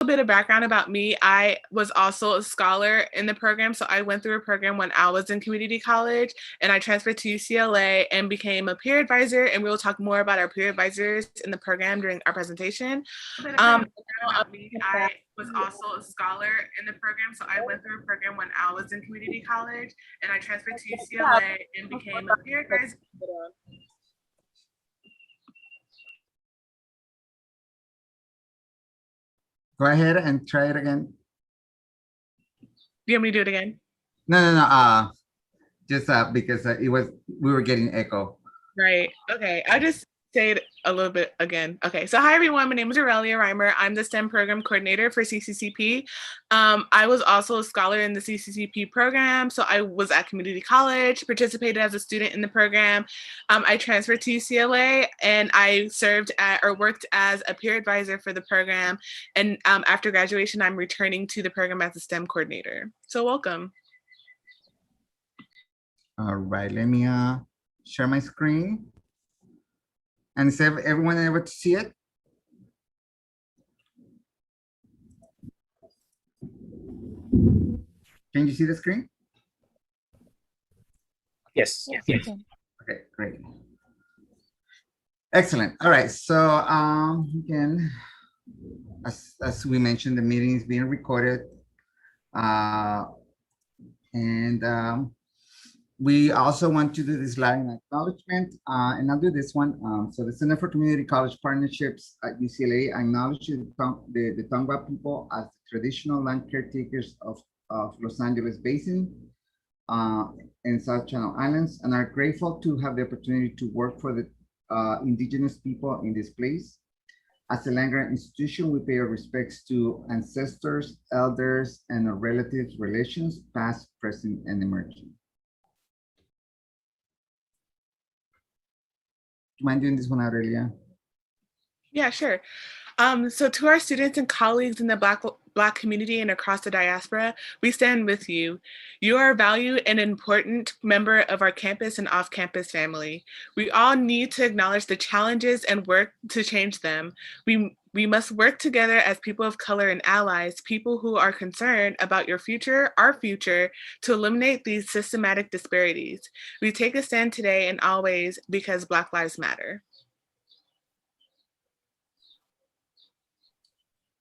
bit of background about me. I was also a scholar in the program. So I went through a program when I was in community college and I transferred to UCLA and became a peer advisor. And we will talk more about our peer advisors in the program during our presentation. About me, I was also a scholar in the program. So I went through a program when I was in community college and I transferred to UCLA and became a peer advisor. Go ahead and try it again. Do you want me to do it again? No. Just because we were getting echo. Right. Okay. I just say it a little bit again. Okay. So hi everyone. My name is Aurelia Reimer. I'm the STEM program coordinator for CCCP. I was also a scholar in the CCCP program. So I was at community college, participated as a student in the program. I transferred to UCLA and I worked as a peer advisor for the program. And after graduation, I'm returning to the program as a STEM coordinator. So welcome. All right, let me share my screen. And is everyone able to see it? Can you see the screen? Yes. Okay, great. Excellent. All right, so again, as we mentioned, the meeting is being recorded. We also want to do this line acknowledgement, and I'll do this one. So the Center for Community College Partnerships at UCLA acknowledges the Tongva people as traditional land caretakers of Los Angeles Basin and South Channel Islands, and are grateful to have the opportunity to work for the indigenous people in this place. As a land grant institution, we pay our respects to ancestors, elders, and our relatives' relations, past, present, and emerging. Do you mind doing this one, Aurelia? Yeah, sure. So to our students and colleagues in the Black community and across the diaspora, we stand with you. You are a valued and important member of our campus and off-campus family. We all need to acknowledge the challenges and work to change them. We must work together as people of color and allies, people who are concerned about your future, our future, to eliminate these systematic disparities. We take a stand today and always because Black Lives Matter.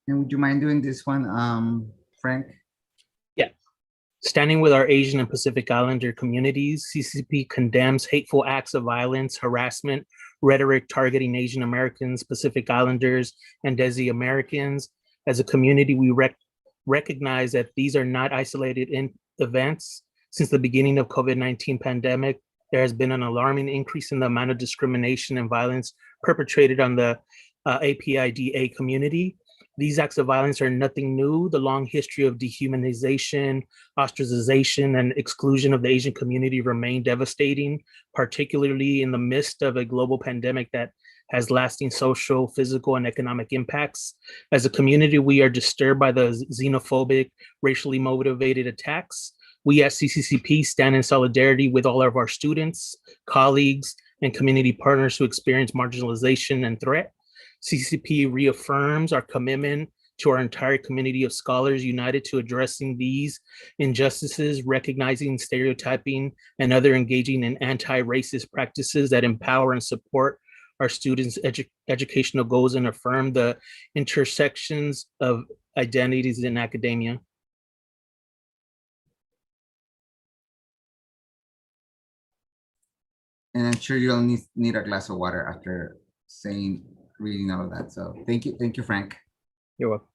And would you mind doing this one, Frank? Yeah. Standing with our Asian and Pacific Islander communities, CCP condemns hateful acts of violence, harassment, rhetoric targeting Asian Americans, Pacific Islanders, and Desi Americans. As a community, we recognize that these are not isolated events. Since the beginning of COVID-19 pandemic, there has been an alarming increase in the amount of discrimination and violence perpetrated on the APIDA community. These acts of violence are nothing new. The long history of dehumanization, ostracization, and exclusion of the Asian community remain devastating, particularly in the midst of a global pandemic that has lasting social, physical, and economic impacts. As a community, we are disturbed by the xenophobic, racially motivated attacks. We at CCCP stand in solidarity with all of our students, colleagues, and community partners who experience marginalization and threat. CCP reaffirms our commitment to our entire community of scholars united to addressing these injustices, recognizing stereotyping and other engaging in anti-racist practices that empower and support our students' educational goals and affirm the intersections of identities in academia. And I'm sure you'll need a glass of water after reading all of that. So thank you, Frank. You're welcome.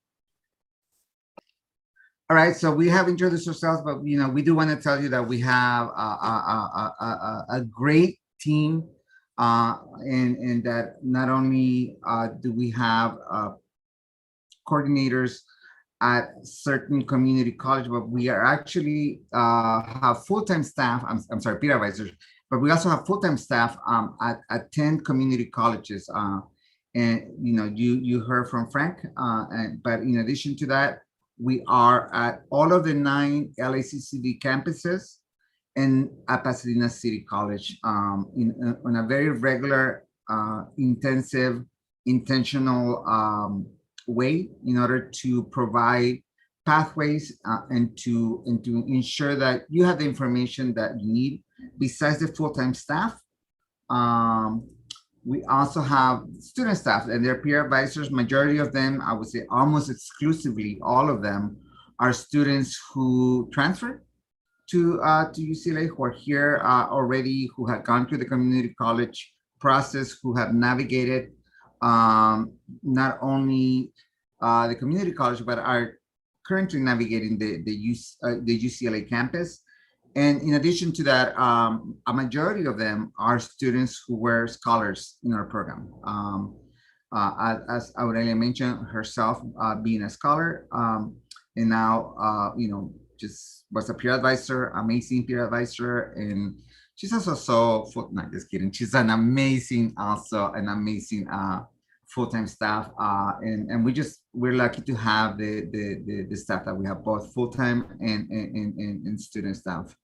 All right, so we have introduced ourselves, but we do want to tell you that we have a great team, and that not only do we have coordinators at certain community college, but we are actually have full-time staff. I'm sorry, peer advisors, but we also have full-time staff at 10 community colleges. And you heard from Frank, but in addition to that, we are at all of the 9 LACCD campuses and at Pasadena City College on a very regular, intensive, intentional way in order to provide pathways and to ensure that you have the information that you need. Besides the full-time staff, we also have student staff and their peer advisors. Majority of them, I would say almost exclusively, all of them are students who transfer to UCLA, who are here already, who have gone through the community college process, who have navigated not only the community college, but are currently navigating the UCLA campus. And in addition to that, a majority of them are students who were scholars in our program. As Aurelia mentioned, herself being a scholar, and now, just was a peer advisor, amazing peer advisor. And she's also not just kidding. She's an amazing full-time staff. And we're lucky to have the staff that we have, both full-time and student staff.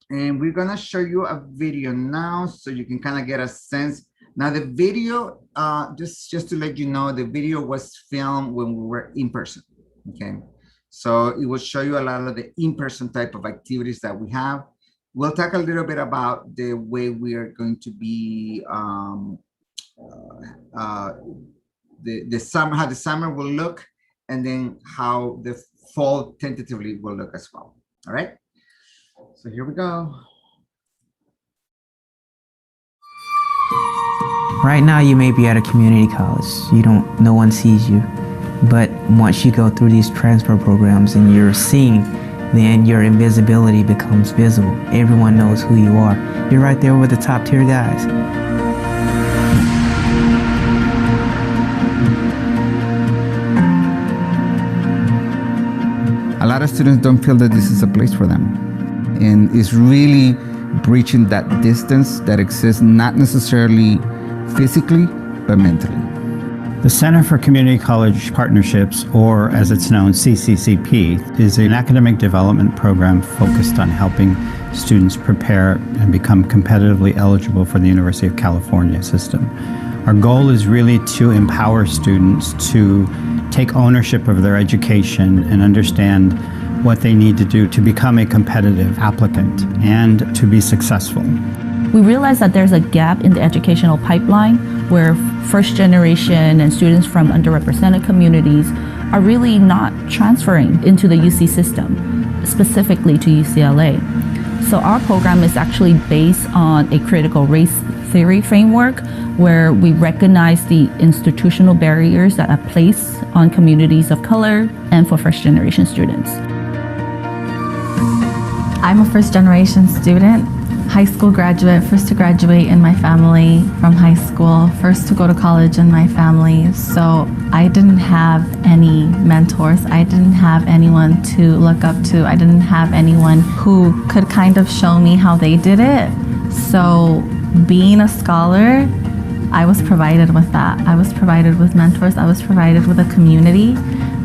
And we're gonna show you a video now so you can kind of get a sense. Now the video, just to let you know, the video was filmed when we were in person, okay? So it will show you a lot of the in-person type of activities that we have. We'll talk a little bit about the way we are going to be, the summer, how the summer will look, and then how the fall tentatively will look as well, all right? So here we go. Right now, you may be at a community college. No one sees you. But once you go through these transfer programs and you're seen, then your invisibility becomes visible. Everyone knows who you are. You're right there with the top tier guys. A lot of students don't feel that this is a place for them. And it's really breaching that distance that exists, not necessarily physically, but mentally. The Center for Community College Partnerships, or as it's known, CCCP, is an academic development program focused on helping students prepare and become competitively eligible for the University of California system. Our goal is really to empower students to take ownership of their education and understand what they need to do to become a competitive applicant and to be successful. We realize that there's a gap in the educational pipeline where first generation and students from underrepresented communities are really not transferring into the UC system, specifically to UCLA. So our program is actually based on a critical race theory framework where we recognize the institutional barriers that are placed on communities of color and for first generation students. I'm a first generation student, high school graduate, first to graduate in my family from high school, first to go to college in my family. So I didn't have any mentors. I didn't have anyone to look up to. I didn't have anyone who could kind of show me how they did it. So being a scholar, I was provided with that. I was provided with mentors. I was provided with a community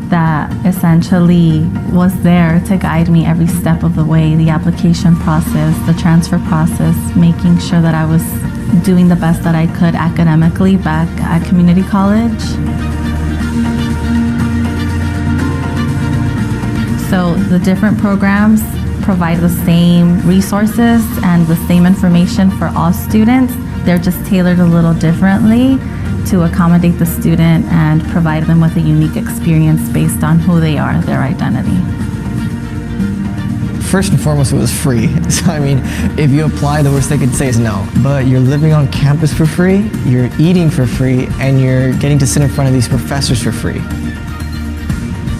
that essentially was there to guide me every step of the way, the application process, the transfer process, making sure that I was doing the best that I could academically back at community college. So the different programs provide the same resources and the same information for all students. They're just tailored a little differently to accommodate the student and provide them with a unique experience based on who they are, their identity. First and foremost, it was free. So I mean, if you apply, the worst they could say is no. But you're living on campus for free, you're eating for free, and you're getting to sit in front of these professors for free.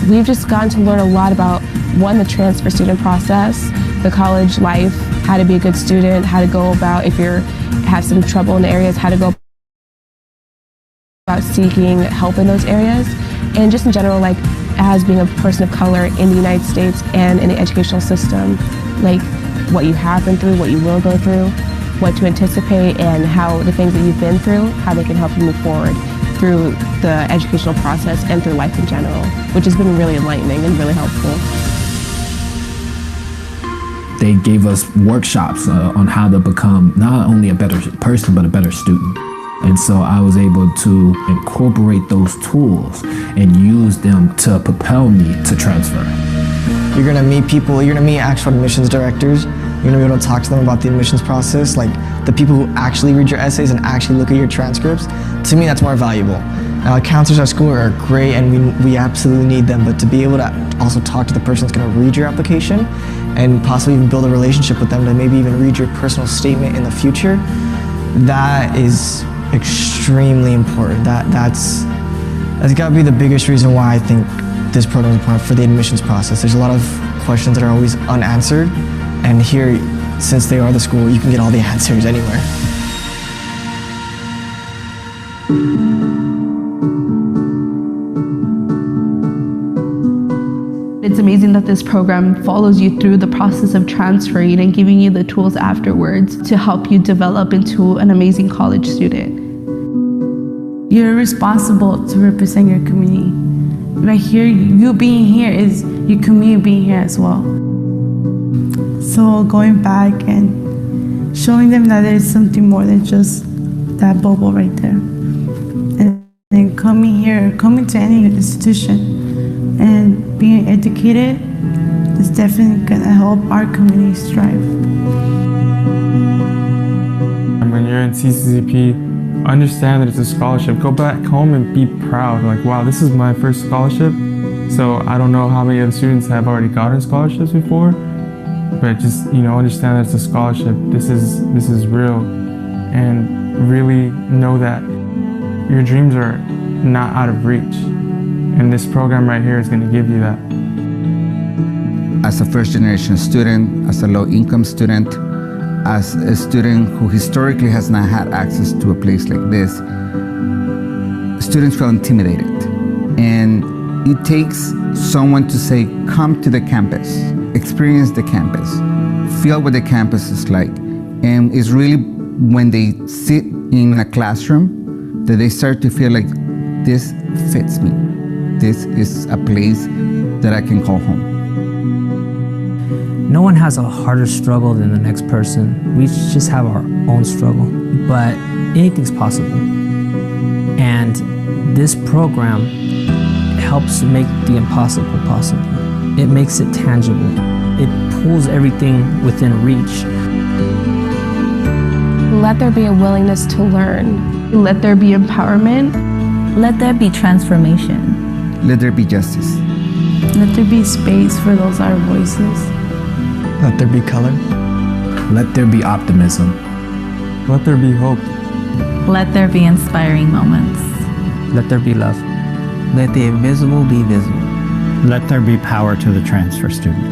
We've just gotten to learn a lot about, one, the transfer student process, the college life, how to be a good student, how to go about if you have some trouble in the areas, how to go about seeking help in those areas, and just in general, like as being a person of color in the United States and in the educational system, like what you have been through, what you will go through, what to anticipate, and how the things that you've been through, how they can help you move forward through the educational process and through life in general, which has been really enlightening and really helpful. They gave us workshops on how to become not only a better person, but a better student. And so I was able to incorporate those tools and use them to propel me to transfer. You're gonna meet people, you're gonna meet actual admissions directors, you're gonna be able to talk to them about the admissions process, like the people who actually read your essays and actually look at your transcripts. To me, that's more valuable. Now, counselors at school are great and we absolutely need them, but to be able to also talk to the person that's gonna read your application and possibly even build a relationship with them to maybe even read your personal statement in the future, that is extremely important. That's gotta be the biggest reason why I think this program is important for the admissions process. There's a lot of questions that are always unanswered, and here, since they are the school, you can get all the answers anywhere. It's amazing that this program follows you through the process of transferring and giving you the tools afterwards to help you develop into an amazing college student. You're responsible to represent your community. Right here, you being here is your community being here as well. So going back and showing them that there's something more than just that bubble right there. And then coming here, coming to any institution and being educated is definitely gonna help our community strive. When you're in CCCP, understand that it's a scholarship. Go back home and be proud. Like, wow, this is my first scholarship. So I don't know how many other students have already gotten scholarships before, but just, understand that it's a scholarship. This is real, and really know that your dreams are not out of reach. And this program right here is going to give you that. As a first-generation student, as a low-income student, as a student who historically has not had access to a place like this, students feel intimidated. And it takes someone to say, come to the campus, experience the campus, feel what the campus is like. And it's really when they sit in a classroom that they start to feel like, this fits me. This is a place that I can call home. No one has a harder struggle than the next person. We just have our own struggle, but anything's possible. And this program helps make the impossible possible. It makes it tangible. It pulls everything within reach. Let there be a willingness to learn. Let there be empowerment. Let there be transformation. Let there be justice. Let there be space for those our voices. Let there be color. Let there be optimism. Let there be hope. Let there be inspiring moments. Let there be love. Let the invisible be visible. Let there be power to the transfer student.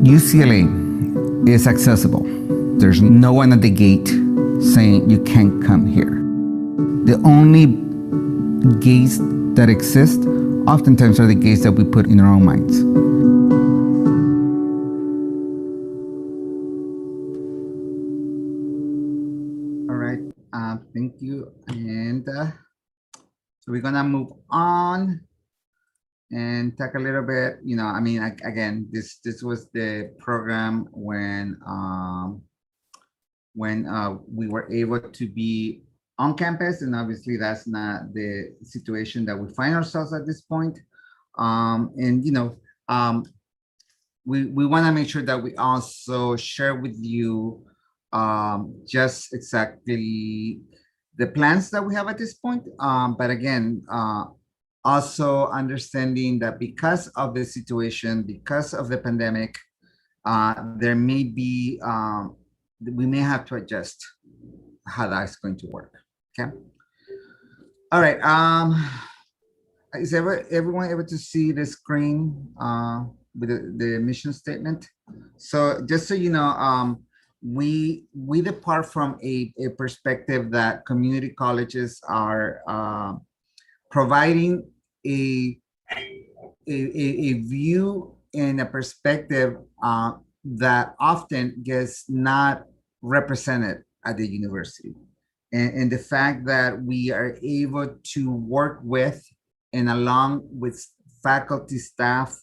UCLA is accessible. There's no one at the gate saying you can't come here. The only gates that exist oftentimes are the gates that we put in our own minds. All right, thank you. And so we're gonna move on and talk a little bit, again, this was the program when we were able to be on campus, and obviously that's not the situation that we find ourselves at this point. We want to make sure that we also share with you just exactly the plans that we have at this point. But again, also understanding that because of the situation, because of the pandemic, there may be, we may have to adjust how that's going to work. Okay. All right. Is everyone able to see the screen with the mission statement? So just so you know, we depart from a perspective that community colleges are providing a view and a perspective that often gets not represented at the university. And the fact that we are able to work with and along with faculty, staff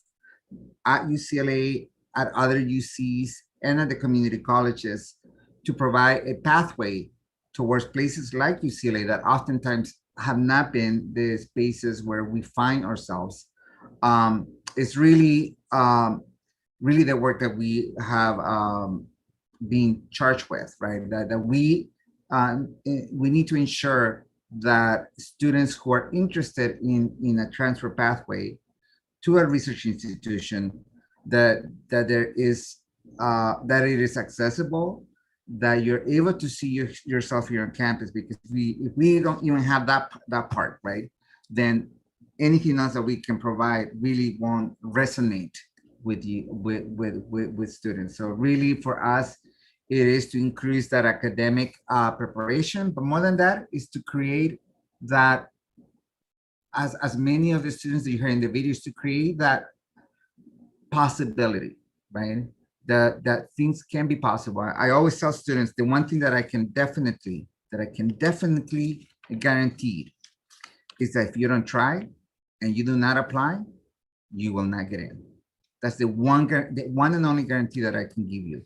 at UCLA, at other UCs, and at the community colleges to provide a pathway towards places like UCLA that oftentimes have not been the spaces where we find ourselves. It's really, really the work that we have been charged with, right? That we need to ensure that students who are interested in a transfer pathway to a research institution, that there is that it is accessible, that you're able to see yourself here on campus. Because if we don't even have that part, right, then anything else that we can provide really won't resonate with you with students. So really, for us, it is to increase that academic preparation, but more than that is to create that, as many of the students that you hear in the videos, to create that possibility, right? That things can be possible. I always tell students the one thing that I can definitely guarantee is that if you don't try and you do not apply, you will not get in. That's the one and only guarantee that I can give you.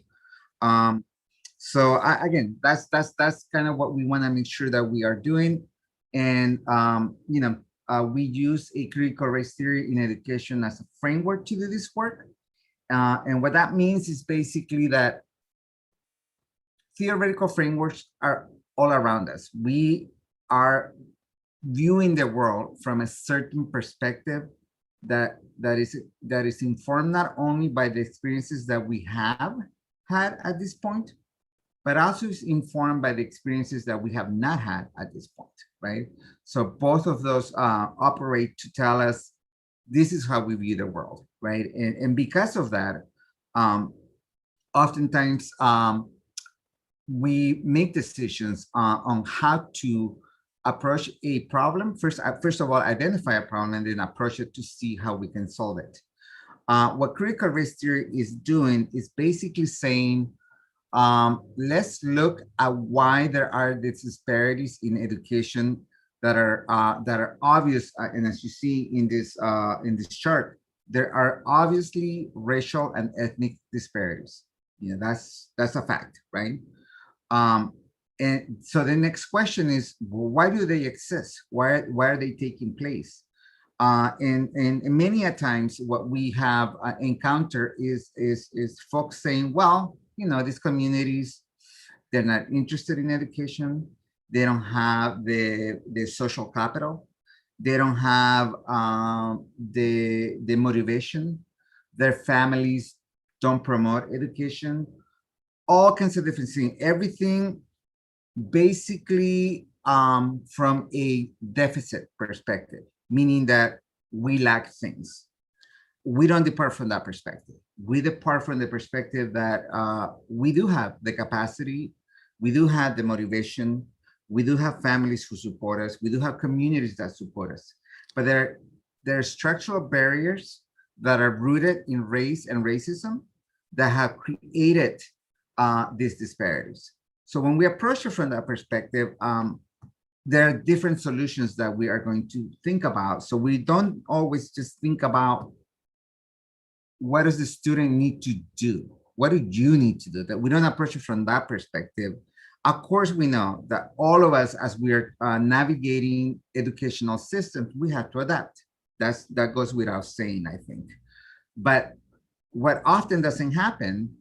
So again, that's kind of what we want to make sure that we are doing. And we use a critical race theory in education as a framework to do this work. And what that means is basically that theoretical frameworks are all around us. We are viewing the world from a certain perspective that is informed not only by the experiences that we have had at this point, but also is informed by the experiences that we have not had at this point, right? So both of those operate to tell us this is how we view the world, right? And because of that, oftentimes we make decisions on how to approach a problem. First of all, identify a problem and then approach it to see how we can solve it. What critical race theory is doing is basically saying, let's look at why there are these disparities in education that are obvious, and as you see in this chart, there are obviously racial and ethnic disparities. You know, that's a fact, right? And so the next question is, well, why do they exist? Why are they taking place? And many a times, what we have encountered is folks saying, well, you know, these communities, they're not interested in education. They don't have the social capital. They don't have the motivation. Their families don't promote education. All kinds of different things. Everything basically from a deficit perspective, meaning that we lack things. We don't depart from that perspective. We depart from the perspective that we do have the capacity, we do have the motivation, we do have families who support us, we do have communities that support us, but there are structural barriers that are rooted in race and racism that have created these disparities. So when we approach it from that perspective, there are different solutions that we are going to think about. So we don't always just think about what does the student need to do? What do you need to do? That we don't approach it from that perspective. Of course, we know that all of us, as we are navigating educational systems, we have to adapt. That goes without saying, I think. But what often doesn't happen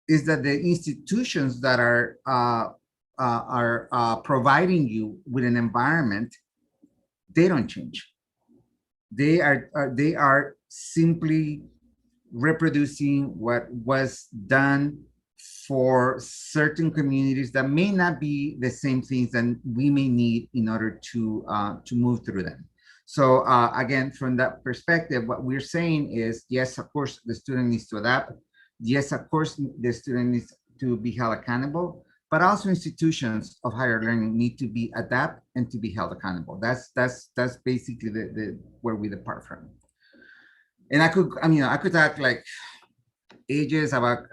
is that the institutions that are providing you with an environment, they don't change. They are simply reproducing what was done for certain communities that may not be the same things that we may need in order to move through them. So again, from that perspective, what we're saying is, yes, of course, the student needs to adapt. Yes, of course, the student needs to be held accountable, but also institutions of higher learning need to be adapt and to be held accountable. That's basically the where we depart from. And I could talk like ages about,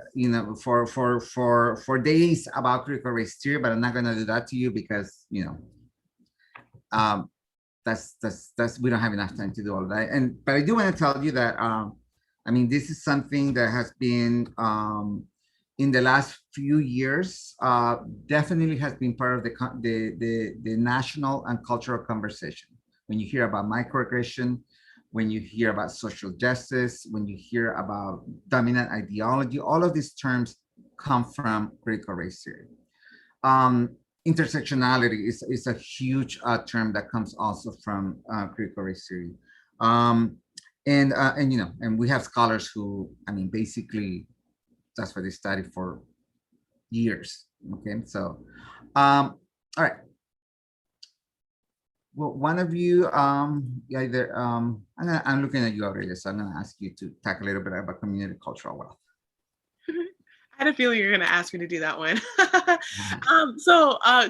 for days about critical race theory, but I'm not going to do that to you because, that's we don't have enough time to do all that. But I do want to tell you that, this is something that has been in the last few years, definitely has been part of the national and cultural conversation. When you hear about microaggression, when you hear about social justice, when you hear about dominant ideology, all of these terms come from critical race theory. Intersectionality is a huge term that comes also from critical race theory. And we have scholars who, I mean, basically that's what they study for years. Okay, so all right. Well, one of you, either I'm looking at you already, so I'm going to ask you to talk a little bit about community cultural wealth. I had a feeling you're going to ask me to do that one.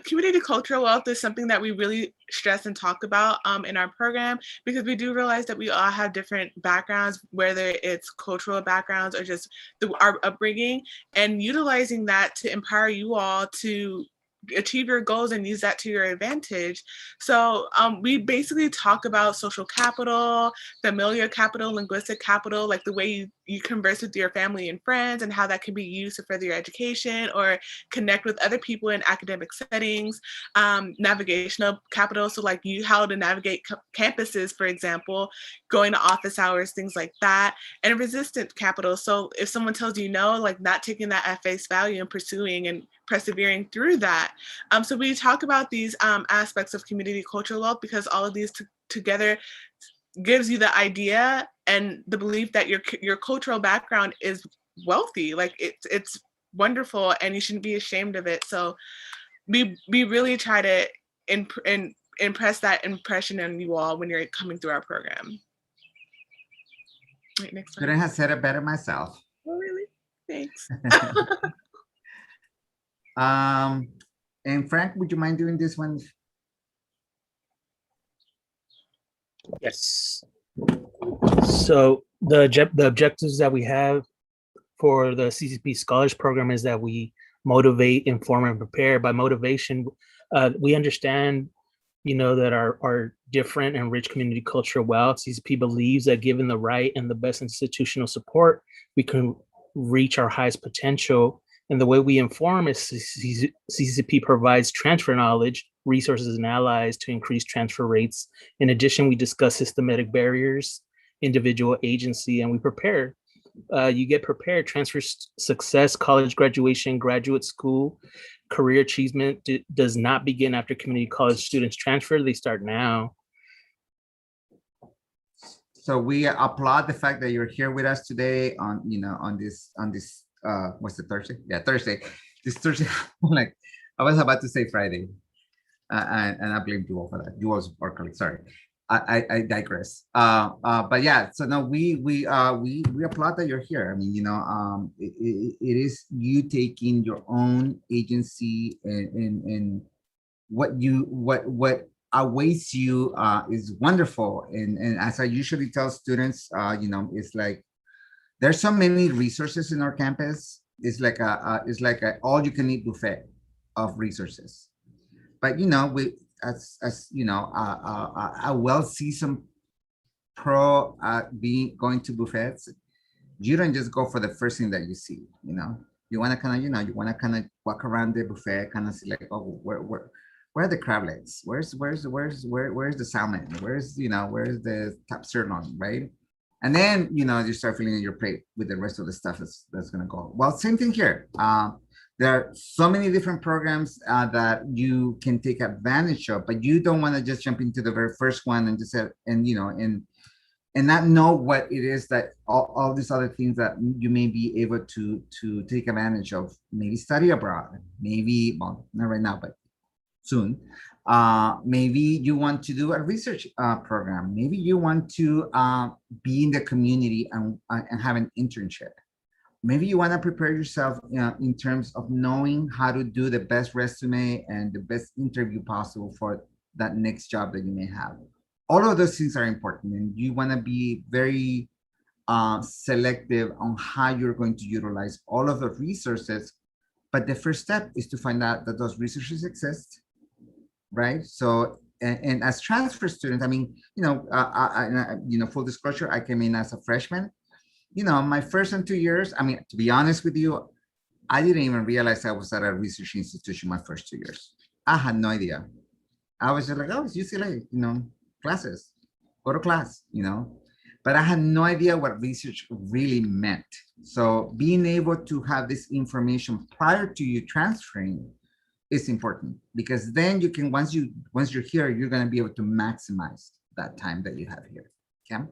Community cultural wealth is something that we really stress and talk about in our program, because we do realize that we all have different backgrounds, whether it's cultural backgrounds or just our upbringing, and utilizing that to empower you all to achieve your goals and use that to your advantage. So we basically talk about social capital, familial capital, linguistic capital, like the way you converse with your family and friends and how that can be used to further your education or connect with other people in academic settings. Navigational capital, so like how to navigate campuses, for example, going to office hours, things like that. And resistant capital, so if someone tells you no, like not taking that at face value and pursuing and persevering through that. So we talk about these aspects of community cultural wealth because all of these together gives you the idea and the belief that your cultural background is wealthy. Like it's wonderful and you shouldn't be ashamed of it. So we really try to impress that impression on you all when you're coming through our program. Right, next one. Couldn't have said it better myself. Oh, really? Thanks. And Frank, would you mind doing this one? Yes. So the objectives that we have for the CCP Scholars Program is that we motivate, inform, and prepare. By motivation, we understand, that our different and rich community cultural wealth, CCP believes that given the right and the best institutional support, we can reach our highest potential. And the way we inform is CCP provides transfer knowledge, resources, and allies to increase transfer rates. In addition, we discuss systematic barriers, individual agency, and we prepare. You get prepared. Transfer success, college graduation, graduate school, career achievement does not begin after community college students transfer. They start now. So we applaud the fact that you're here with us today on this what's the Thursday? Yeah, Thursday. This Thursday, like I was about to say Friday, and I blame you all for that. You also are correct. Sorry, I digress. But yeah, so no, we applaud that you're here. I mean, it is you taking your own agency and what awaits you is wonderful. And as I usually tell students, it's like there's so many resources in our campus. It's like a all-you-can-eat buffet of resources. But we, as a well-seasoned pro going to buffets, you don't just go for the first thing that you see. You want to kind of walk around the buffet, kind of see like, oh, where are the crab legs? Where's the salmon? Where's the top sirloin, right? And then, you start filling in your plate with the rest of the stuff that's going to go. Well, same thing here. There are so many different programs that you can take advantage of, but you don't want to just jump into the very first one and just and not know what it is that all these other things that you may be able to take advantage of. Maybe study abroad, maybe, well, not right now, but soon. Maybe you want to do a research program. Maybe you want to be in the community and have an internship. Maybe you want to prepare yourself in terms of knowing how to do the best resume and the best interview possible for that next job that you may have. All of those things are important, and you want to be very selective on how you're going to utilize all of the resources. But the first step is to find out that those resources exist, right? So, and as transfer students, I mean, full disclosure, I came in as a freshman. My first and 2 years, I mean, to be honest with you, I didn't even realize I was at a research institution my first 2 years. I had no idea. I was just like, oh, it's UCLA, classes, go to class, but I had no idea what research really meant. So being able to have this information prior to you transferring is important, because then you can, once you're here, you're going to be able to maximize that time that you have here. Okay.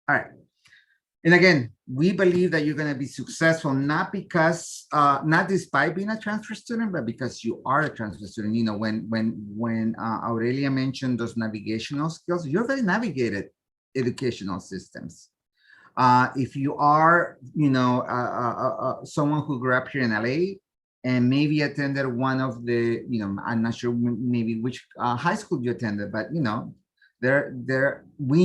All right. And again, we believe that you're going to be successful, not because, not despite being a transfer student, but because you are a transfer student. When Aurelia mentioned those navigational skills, you already navigated educational systems. If you are, someone who grew up here in LA and maybe attended one of the, I'm not sure maybe which high school you attended, but we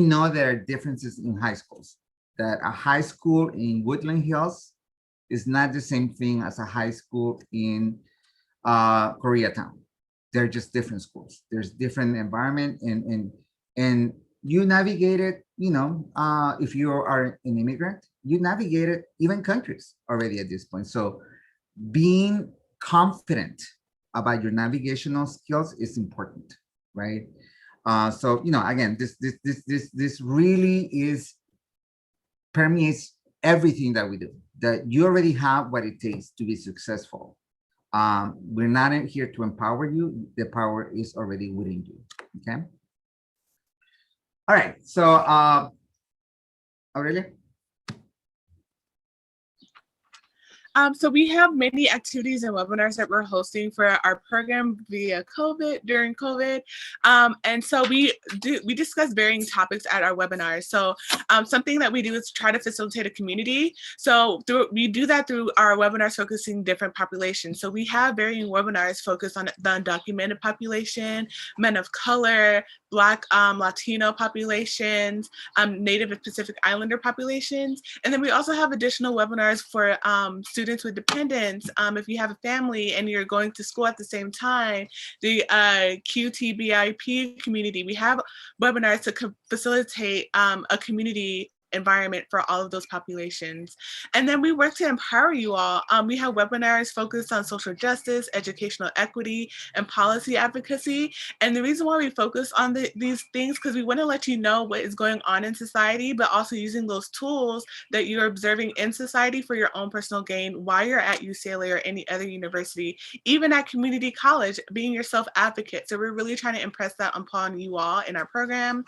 know there are differences in high schools. That a high school in Woodland Hills is not the same thing as a high school in Koreatown. They're just different schools. There's different environment, and you navigated, if you are an immigrant, you navigated even countries already at this point. So being confident about your navigational skills is important, right? So again, this really permeates everything that we do, that you already have what it takes to be successful. We're not here to empower you. The power is already within you. Okay. All right. So, Aurelia. So we have many activities and webinars that we're hosting for our program during COVID. And so we discuss varying topics at our webinars. So something that we do is try to facilitate a community. So we do that through our webinars focusing different populations. So we have varying webinars focused on the undocumented population, men of color, Black, Latino populations, Native and Pacific Islander populations. And then we also have additional webinars for students with dependents. If you have a family and you're going to school at the same time, the QTBIP community, we have webinars to facilitate a community environment for all of those populations. And then we work to empower you all. We have webinars focused on social justice, educational equity, and policy advocacy. And the reason why we focus on these things, because we want to let you know what is going on in society, but also using those tools that you're observing in society for your own personal gain while you're at UCLA or any other university, even at community college, being your self-advocate. So we're really trying to impress that upon you all in our program.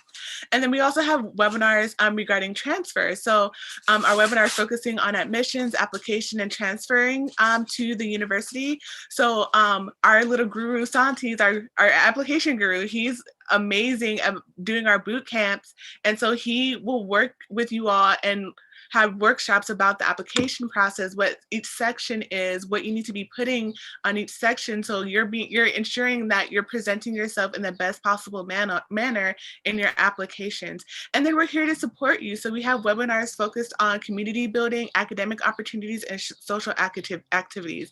And then we also have webinars regarding transfer. So our webinar is focusing on admissions, application, and transferring to the university. So our little guru Santi is our application guru. He's amazing at doing our boot camps. And so he will work with you all and have workshops about the application process, what each section is, what you need to be putting on each section. So you're ensuring that you're presenting yourself in the best possible manner in your applications. And then we're here to support you. So we have webinars focused on community building, academic opportunities, and social activities.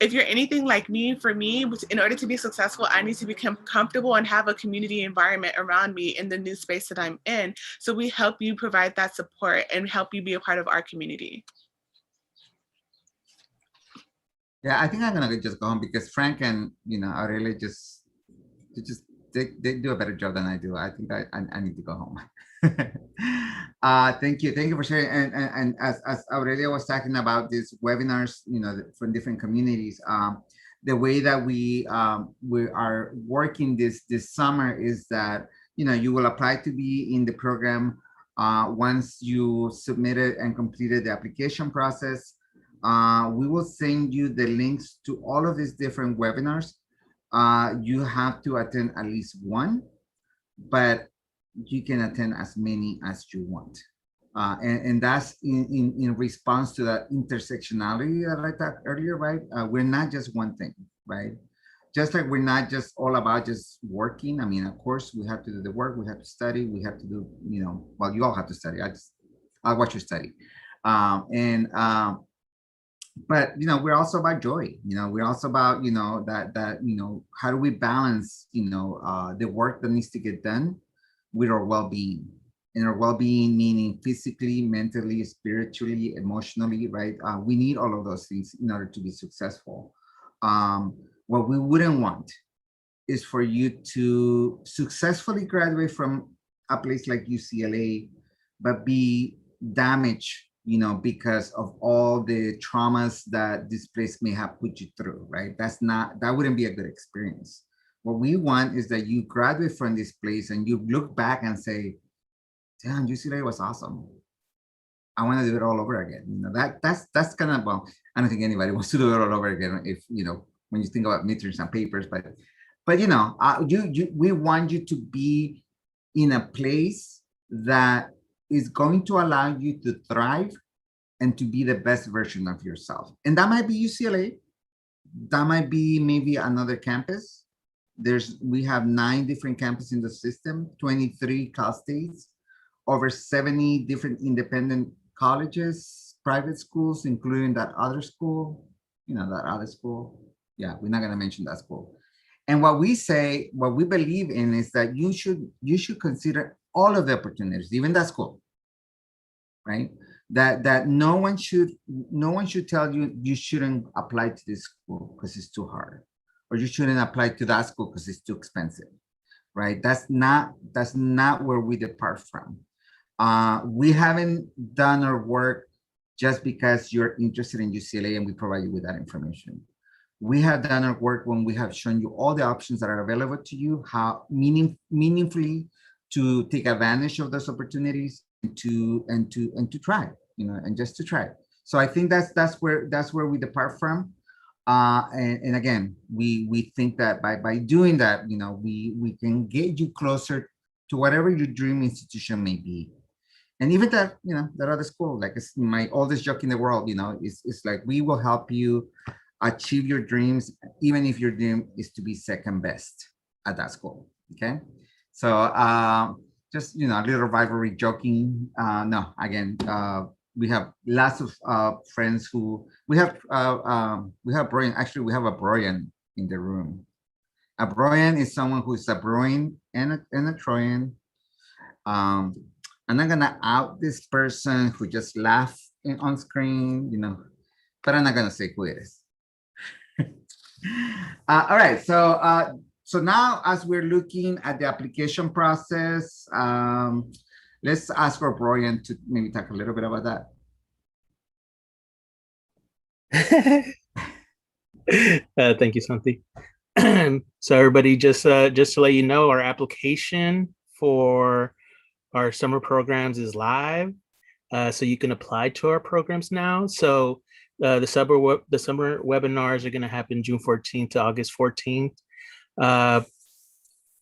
If you're anything like me, for me, in order to be successful, I need to become comfortable and have a community environment around me in the new space that I'm in. So we help you provide that support and help you be a part of our community. Yeah, I think I'm gonna just go home because Frank and Aurelia they do a better job than I do. I think I need to go home. Thank you for sharing. And as Aurelia was talking about these webinars, from different communities, the way that we are working this summer is that you will apply to be in the program once you submitted and completed the application process. We will send you the links to all of these different webinars. You have to attend at least one, but you can attend as many as you want. And that's in response to that intersectionality that I talked earlier, right? We're not just one thing, right? Just like we're not just all about just working. I mean, of course, we have to do the work, we have to study, we have to do, well, you all have to study. I'll watch you study. But we're also about joy. We're also about that how do we balance the work that needs to get done with our well-being, and our well-being, meaning physically, mentally, spiritually, emotionally, right? We need all of those things in order to be successful. What we wouldn't want is for you to successfully graduate from a place like UCLA, but be damaged, because of all the traumas that this place may have put you through, right? That wouldn't be a good experience. What we want is that you graduate from this place and you look back and say, damn, UCLA was awesome. I want to do it all over again. That's kind of, well, I don't think anybody wants to do it all over again if, when you think about midterms and papers, but we want you to be in a place that is going to allow you to thrive and to be the best version of yourself. And that might be UCLA. That might be maybe another campus. We have 9 different campuses in the system, 23 Cal States, over 70 different independent colleges, private schools, including that other school, that other school. Yeah, we're not going to mention that school. And what we believe in is that you should consider all of the opportunities, even that school, right? That no one should tell you you shouldn't apply to this school because it's too hard, or you shouldn't apply to that school because it's too expensive, right? That's not where we depart from. We haven't done our work just because you're interested in UCLA and we provide you with that information. We have done our work when we have shown you all the options that are available to you, how meaningfully to take advantage of those opportunities and to try, and just to try. So I think that's where we depart from. And again, we think that by doing that, we can get you closer to whatever your dream institution may be. And even that, that other school, like it's my oldest joke in the world, it's like, we will help you achieve your dreams, even if your dream is to be second best at that school. Okay. So just, a little rivalry joking. No, again, we have lots of friends who we have Brian. Actually, we have a Brian in the room. A Brian is someone who's a Brian and a Trojan. I'm not gonna out this person who just laughed on screen, but I'm not gonna say who it is. All right, so now as we're looking at the application process, let's ask for Brian to maybe talk a little bit about that. Thank you, Santi. So everybody, just to let you know, our application for our summer programs is live. So you can apply to our programs now. So the summer webinars are going to happen June 14th to August 14th.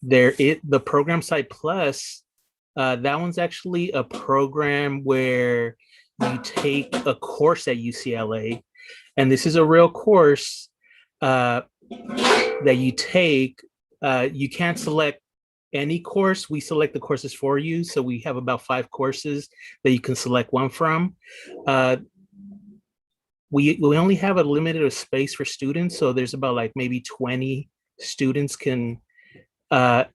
The Program Site Plus, that one's actually a program where you take a course at UCLA, and this is a real course that you take. You can't select any course. We select the courses for you. So we have about 5 courses that you can select one from. We only have a limited space for students. So there's about like maybe 20 students can not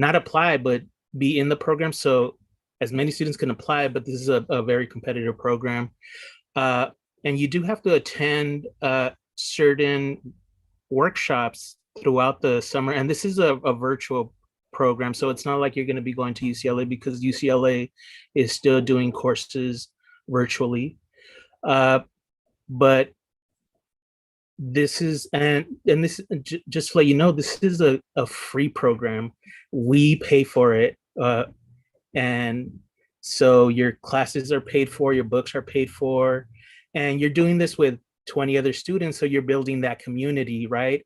apply, but be in the program. So as many students can apply, but this is a very competitive program. And you do have to attend certain workshops throughout the summer. And this is a virtual program. So it's not like you're going to be going to UCLA, because UCLA is still doing courses virtually. But this is, and this, just to let you know, this is a free program. We pay for it. And so your classes are paid for, your books are paid for, and you're doing this with 20 other students. So you're building that community, right?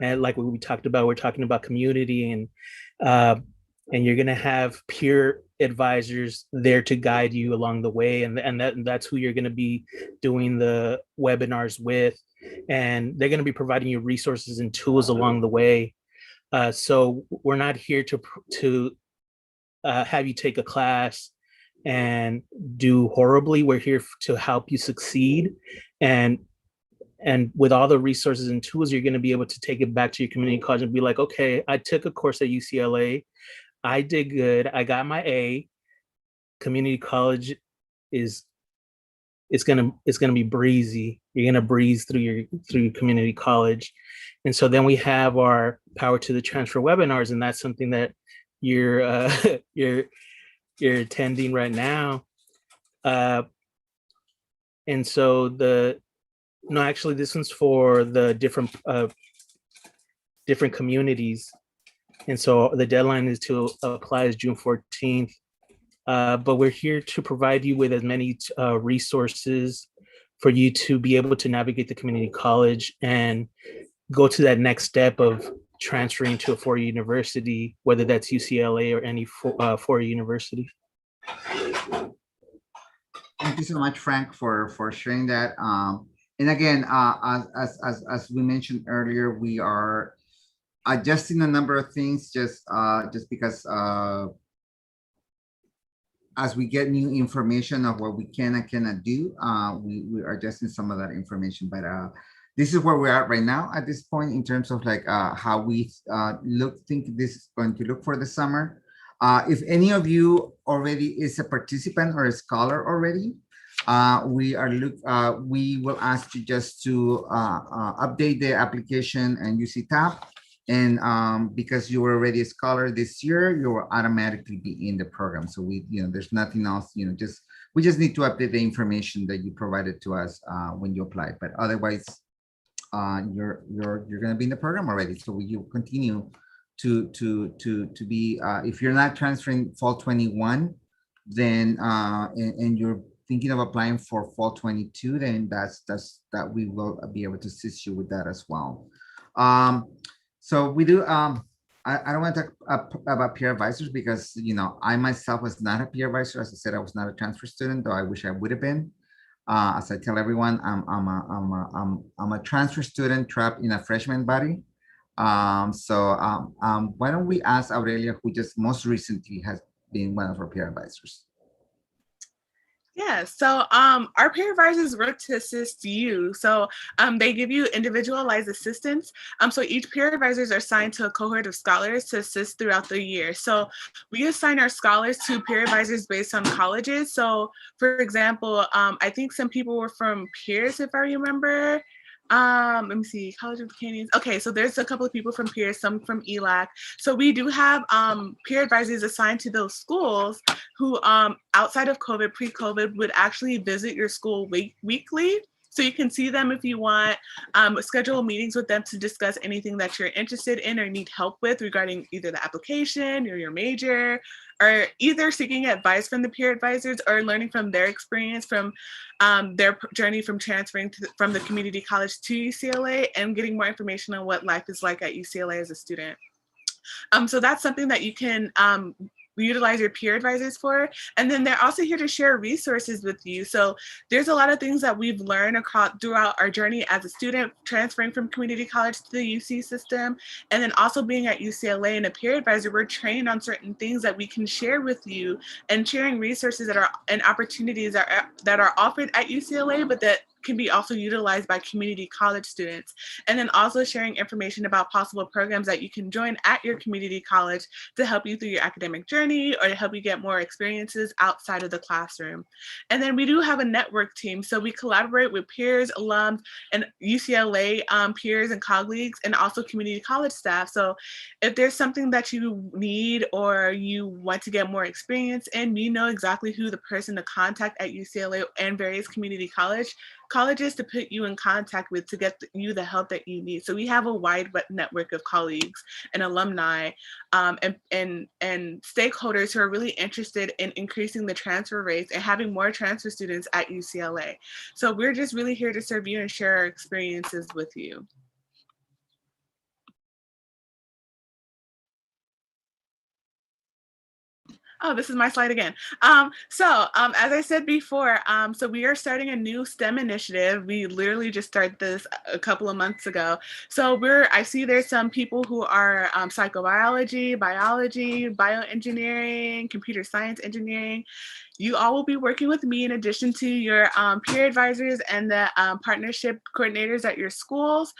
And like what we talked about, we're talking about community, and you're going to have peer advisors there to guide you along the way. And that's who you're going to be doing the webinars with. And they're going to be providing you resources and tools along the way. So we're not here to have you take a class and do horribly. We're here to help you succeed. And with all the resources and tools, you're going to be able to take it back to your community college and be like, okay, I took a course at UCLA. I did good. I got my A. community college is it's gonna be breezy. You're gonna breeze through your community college. And so then we have our Power to the Transfer webinars, and that's something that you're you're attending right now. And so actually this one's for the different communities. And so the deadline is to apply is June 14th. But we're here to provide you with as many resources for you to be able to navigate the community college and go to that next step of transferring to a four-year university, whether that's UCLA or any four-year university. Thank you so much, Frank, for sharing that. And again, as we mentioned earlier, we are adjusting a number of things just because as we get new information of what we can and cannot do, we are adjusting some of that information. But this is where we're at right now at this point in terms of like how we think this is going to look for the summer. If any of you already is a participant or a scholar already, we will ask you just to update the application and UC tab. And because you were already a scholar this year, you will automatically be in the program. So there's nothing else, we just need to update the information that you provided to us when you applied. But otherwise, you're going to be in the program already. So you continue to be, if you're not transferring fall 21, then and you're thinking of applying for fall 22, then that we will be able to assist you with that as well. So we do, I don't want to talk about peer advisors because, I myself was not a peer advisor. As I said, I was not a transfer student, though I wish I would have been. As I tell everyone, I'm a transfer student trapped in a freshman body. So why don't we ask Aurelia, who just most recently has been one of our peer advisors. Yeah, so our peer advisors work to assist you. So they give you individualized assistance. So each peer advisors are assigned to a cohort of scholars to assist throughout the year. So we assign our scholars to peer advisors based on colleges. So for example, I think some people were from Pierce, if I remember. Let me see, College of Canyons. Okay, so there's a couple of people from Pierce, some from ELAC. So we do have peer advisors assigned to those schools who outside of COVID, pre-COVID, would actually visit your school weekly. So you can see them if you want, schedule meetings with them to discuss anything that you're interested in or need help with regarding either the application or your major, or either seeking advice from the peer advisors or learning from their experience from their journey from transferring from the community college to UCLA and getting more information on what life is like at UCLA as a student. So that's something that you can utilize your peer advisors for. And then they're also here to share resources with you. So there's a lot of things that we've learned throughout our journey as a student transferring from community college to the UC system. And then also being at UCLA and a peer advisor, we're trained on certain things that we can share with you, and sharing resources that are and opportunities that are offered at UCLA, but that can be also utilized by community college students. And then also sharing information about possible programs that you can join at your community college to help you through your academic journey or to help you get more experiences outside of the classroom. And then we do have a network team. So we collaborate with peers, alums, and UCLA peers and colleagues, and also community college staff. So if there's something that you need or you want to get more experience in, we know exactly who the person to contact at UCLA and various community colleges to put you in contact with to get you the help that you need. So we have a wide network of colleagues and alumni and stakeholders who are really interested in increasing the transfer rates and having more transfer students at UCLA. So we're just really here to serve you and share our experiences with you. Oh, this is my slide again. As I said before, so we are starting a new STEM initiative. We literally just started this a couple of months ago. So I see there's some people who are psychobiology, biology, bioengineering, computer science engineering. You all will be working with me in addition to your peer advisors and the partnership coordinators at your schools.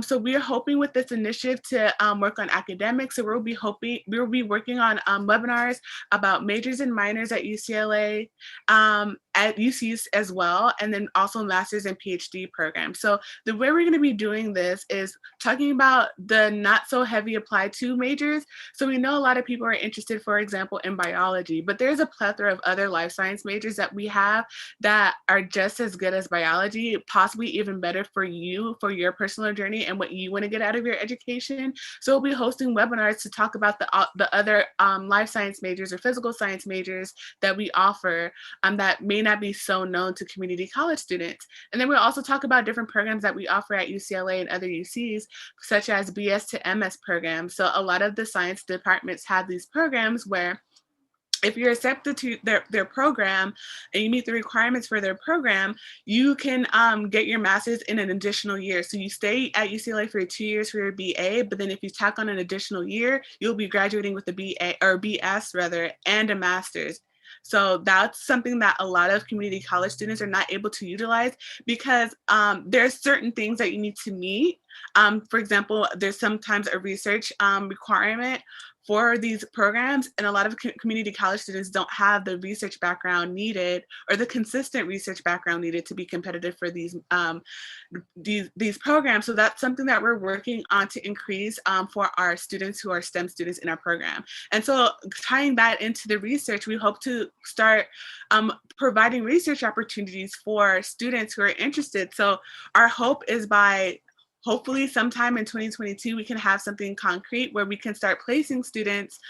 So we're hoping with this initiative to work on academics. So we'll be working on webinars about majors and minors at UCLA, at UCs as well, and then also master's and PhD programs. So the way we're going to be doing this is talking about the not so heavy applied to majors. So we know a lot of people are interested, for example, in biology, but there's a plethora of other life science majors that we have that are just as good as biology, possibly even better for you, for your personal journey and what you want to get out of your education. So we'll be hosting webinars to talk about the other life science majors or physical science majors that we offer that may not be so known to community college students. And then we'll also talk about different programs that we offer at UCLA and other UCs, such as BS to MS programs. So a lot of the science departments have these programs where if you're accepted to their program and you meet the requirements for their program, you can get your master's in an additional year. So you stay at UCLA for 2 years for your BA, but then if you tack on an additional year, you'll be graduating with a BA or BS rather, and a master's. So that's something that a lot of community college students are not able to utilize because there's certain things that you need to meet. For example, there's sometimes a research requirement for these programs, and a lot of community college students don't have the research background needed or the consistent research background needed to be competitive for these programs. So that's something that we're working on to increase for our students who are STEM students in our program. And so tying that into the research, we hope to start providing research opportunities for students who are interested. So our hope is by hopefully sometime in 2022, we can have something concrete where we can start placing students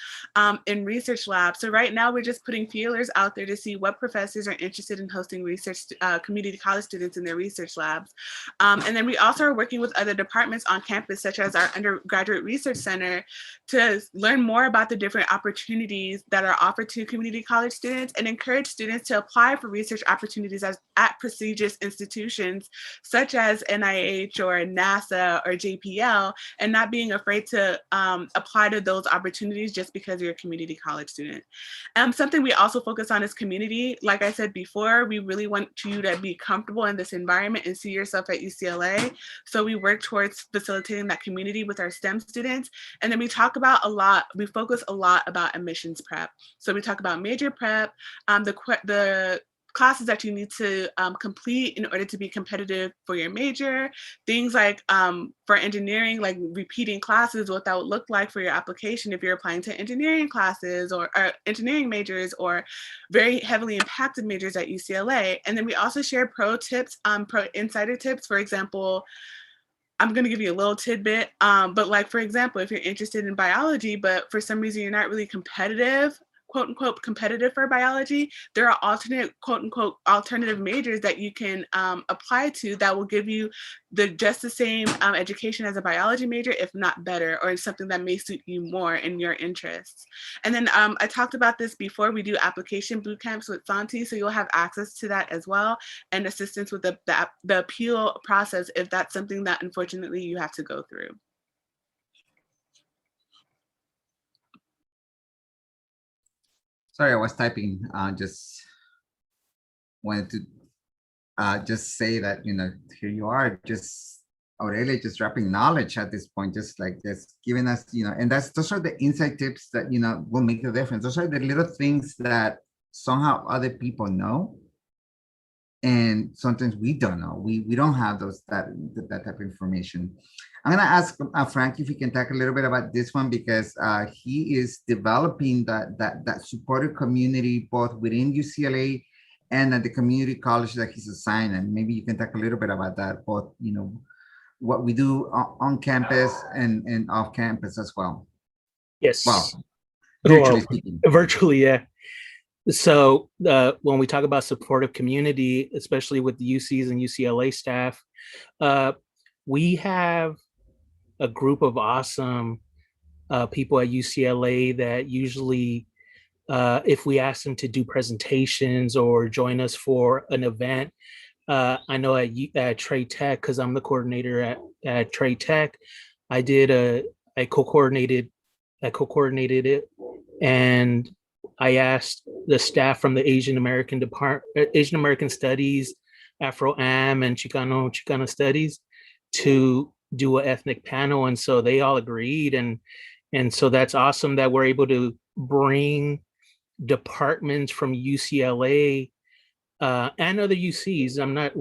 in research labs. So right now we're just putting feelers out there to see what professors are interested in hosting research community college students in their research labs. And then we also are working with other departments on campus, such as our undergraduate research center, to learn more about the different opportunities that are offered to community college students and encourage students to apply for research opportunities at prestigious institutions such as NIH or NASA or JPL, and not being afraid to apply to those opportunities just because you're a community college student. Something we also focus on is community. Like I said before, we really want you to be comfortable in this environment and see yourself at UCLA. So we work towards facilitating that community with our STEM students. And then we focus a lot about admissions prep. So we talk about major prep, the classes that you need to complete in order to be competitive for your major, things like for engineering, like repeating classes, what that would look like for your application if you're applying to engineering classes or engineering majors or very heavily impacted majors at UCLA. And then we also share pro insider tips. For example, I'm going to give you a little tidbit, but like, for example, if you're interested in biology, but for some reason you're not really competitive, quote unquote, competitive for biology, there are alternate, quote unquote, alternative majors that you can apply to that will give you just the same education as a biology major, if not better, or something that may suit you more in your interests. And then I talked about this before, we do application boot camps with Santi, so you'll have access to that as well, and assistance with the appeal process if that's something that unfortunately you have to go through. Sorry, I was typing. Just wanted to just say that, you know, here you are, just Aurelia, just dropping knowledge at this point, just giving us, you know, and those are the inside tips that, you know, will make the difference. Those are the little things that somehow other people know, and sometimes we don't know. We don't have that type of information. I'm gonna ask Frank if he can talk a little bit about this one, because he is developing that supportive community both within UCLA and at the community college that he's assigned. And maybe you can talk a little bit about that, both, you know, what we do on campus and off campus as well. Yes. Well, virtually speaking. Virtually, yeah. So when we talk about supportive community, especially with the UCs and UCLA staff, we have a group of awesome people at UCLA that usually, if we ask them to do presentations or join us for an event, I know at Trade Tech, because I'm the coordinator at Trade Tech, I co-coordinated it, and I asked the staff from the Asian American Studies, Afro-Am, and Chicano Studies to do an ethnic panel, and so they all agreed, and so that's awesome that we're able to bring departments from UCLA and other UCs. I'm not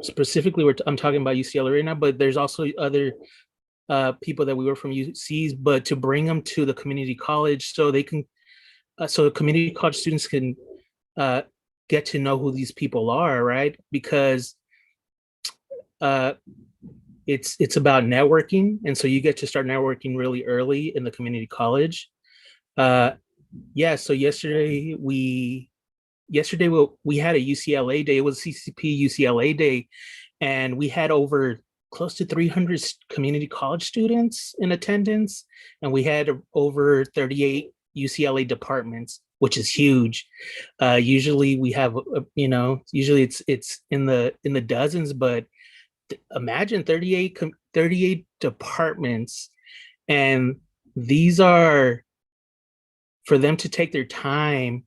specifically I'm talking about UCLA right now, but there's also other people that we were from UCs, but to bring them to the community college so they can, so the community college students can get to know who these people are, right? Because it's about networking, and so you get to start networking really early in the community college. Yeah, so yesterday we had a UCLA day. It was CCP UCLA day, and we had over close to 300 community college students in attendance, and we had over 38 UCLA departments, which is huge. Usually we have, usually it's in the dozens, but imagine 38 departments, and these are for them to take their time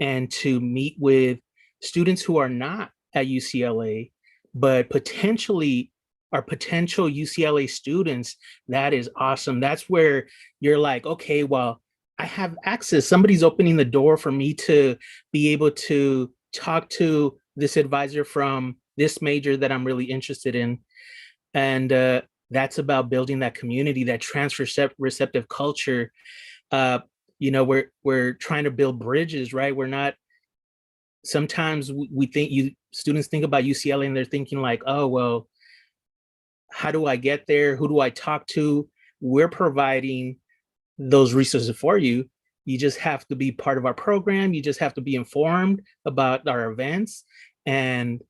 and to meet with students who are not at UCLA, but potentially are potential UCLA students. That is awesome. That's where you're like, okay, well, I have access. Somebody's opening the door for me to be able to talk to this advisor from this major that I'm really interested in. And that's about building that community, that transfer receptive culture. We're trying to build bridges, right? We're not, sometimes we think students think about UCLA and they're thinking like, oh, well, how do I get there? Who do I talk to? We're providing those resources for you. You just have to be part of our program. You just have to be informed about our events. And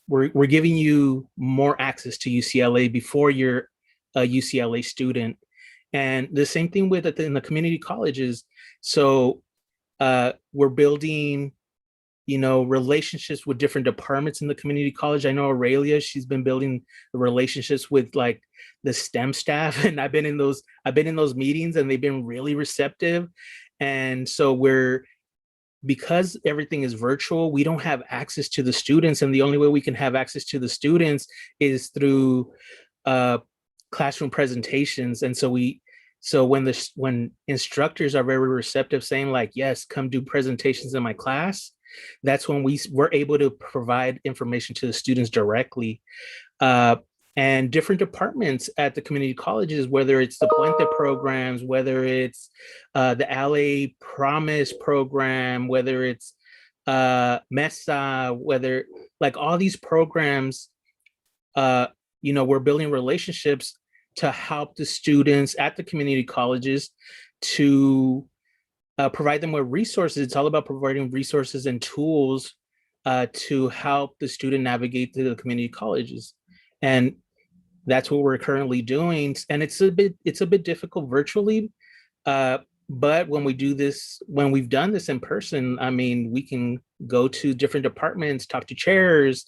we're giving you more access to UCLA before you're a UCLA student. And the same thing in the community colleges. So we're building, relationships with different departments in the community college. I know Aurelia, she's been building the relationships with like the STEM staff, and I've been in those meetings, and they've been really receptive. And so because everything is virtual, we don't have access to the students, and the only way we can have access to the students is through classroom presentations. And so when instructors are very receptive, saying like, yes, come do presentations in my class, that's when we're able to provide information to the students directly. And different departments at the community colleges, whether it's the Puente programs, whether it's the LA Promise program, whether it's MESA, whether like all these programs, we're building relationships to help the students at the community colleges to provide them with resources. It's all about providing resources and tools to help the student navigate through the community colleges. And that's what we're currently doing. And it's a bit difficult virtually, but when we've done this in person, I mean, we can go to different departments, talk to chairs,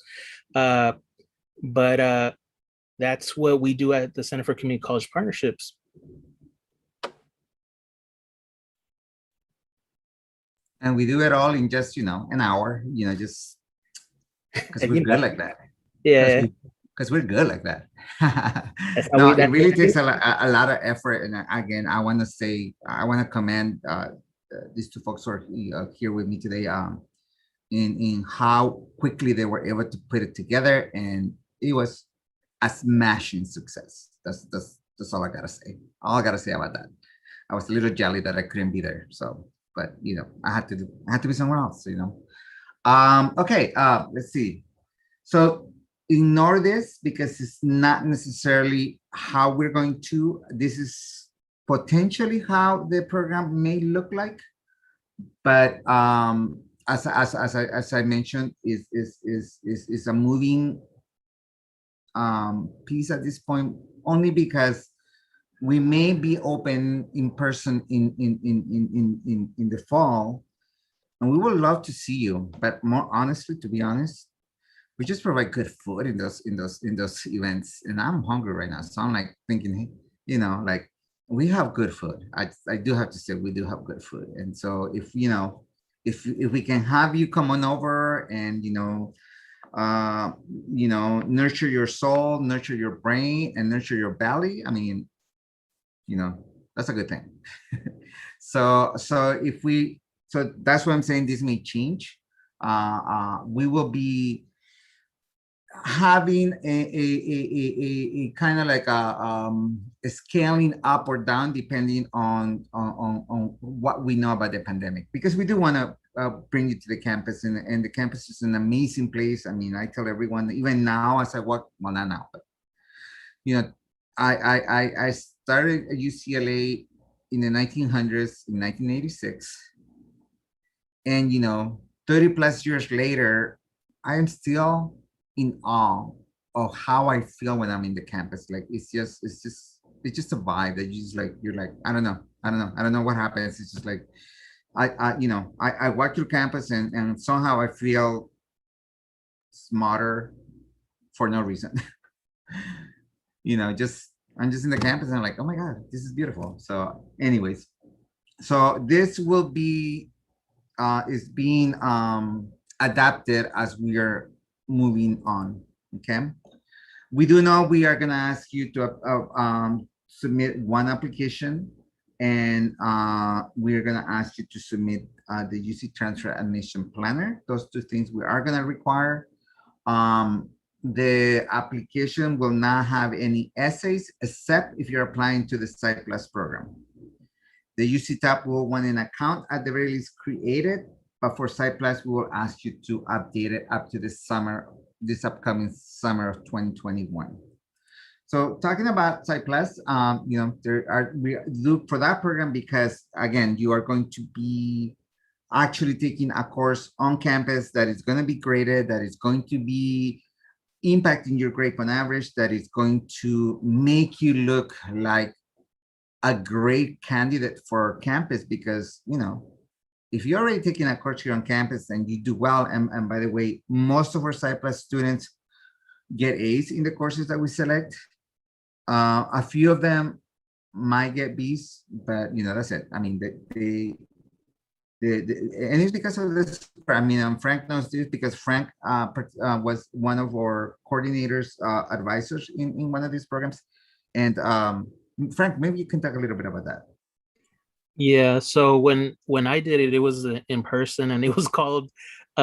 but that's what we do at the Center for Community College Partnerships. And we do it all in just, an hour, just because we're good like that. Yeah. Because we're good like that. No, it really takes a lot of effort. And again, I want to commend these two folks who are here with me today in how quickly they were able to put it together. And it was a smashing success. That's all I got to say. All I got to say about that. I was a little jelly that I couldn't be there. So, but, I had to be somewhere else, Okay, let's see. So, ignore this because it's not necessarily how we're going to. This is potentially how the program may look like, but as I mentioned, is a moving piece at this point, only because we may be open in person in the fall, and we would love to see you. But more honestly, to be honest, we just provide good food in those events, and I'm hungry right now. So I'm like thinking, like we have good food. I do have to say we do have good food. And so if, if we can have you come on over and, nurture your soul, nurture your brain, and nurture your belly, I mean, that's a good thing. So that's what I'm saying. This may change. We will be having a kind of like a scaling up or down depending on what we know about the pandemic, because we do want to bring you to the campus, and the campus is an amazing place. I mean, I tell everyone, even now as I walk, well, not now, but I started at UCLA in the 1900s, in 1986, and 30 plus years later, I am still in awe of how I feel when I'm in the campus. Like it's just a vibe that you're like, I don't know what happens. It's just like I walk through campus and somehow I feel smarter for no reason. I'm just in the campus and I'm like, oh my God, this is beautiful. So anyways, so this will be is being adapted as we are moving on. Okay, we do know we are going to ask you to submit one application, and we're going to ask you to submit the UC transfer admission planner. Those two things we are going to require. The application will not have any essays except if you're applying to the Site Plus program. The UC tab will want an account at the very least created, but for Site Plus, we will ask you to update it up to this upcoming summer of 2021. So talking about Site Plus, we look for that program because, again, you are going to be actually taking a course on campus that is going to be graded, that is going to be impacting your grade point average, that is going to make you look like a great candidate for campus, because, if you're already taking a course here on campus and you do well, and by the way, most of our Site Plus students get A's in the courses that we select. A few of them might get B's, but that's it. I mean, and it's because of this. I mean, Frank knows this because Frank was one of our coordinators, advisors in one of these programs. And Frank, maybe you can talk a little bit about that. Yeah, so when I did it, it was in person, and it was called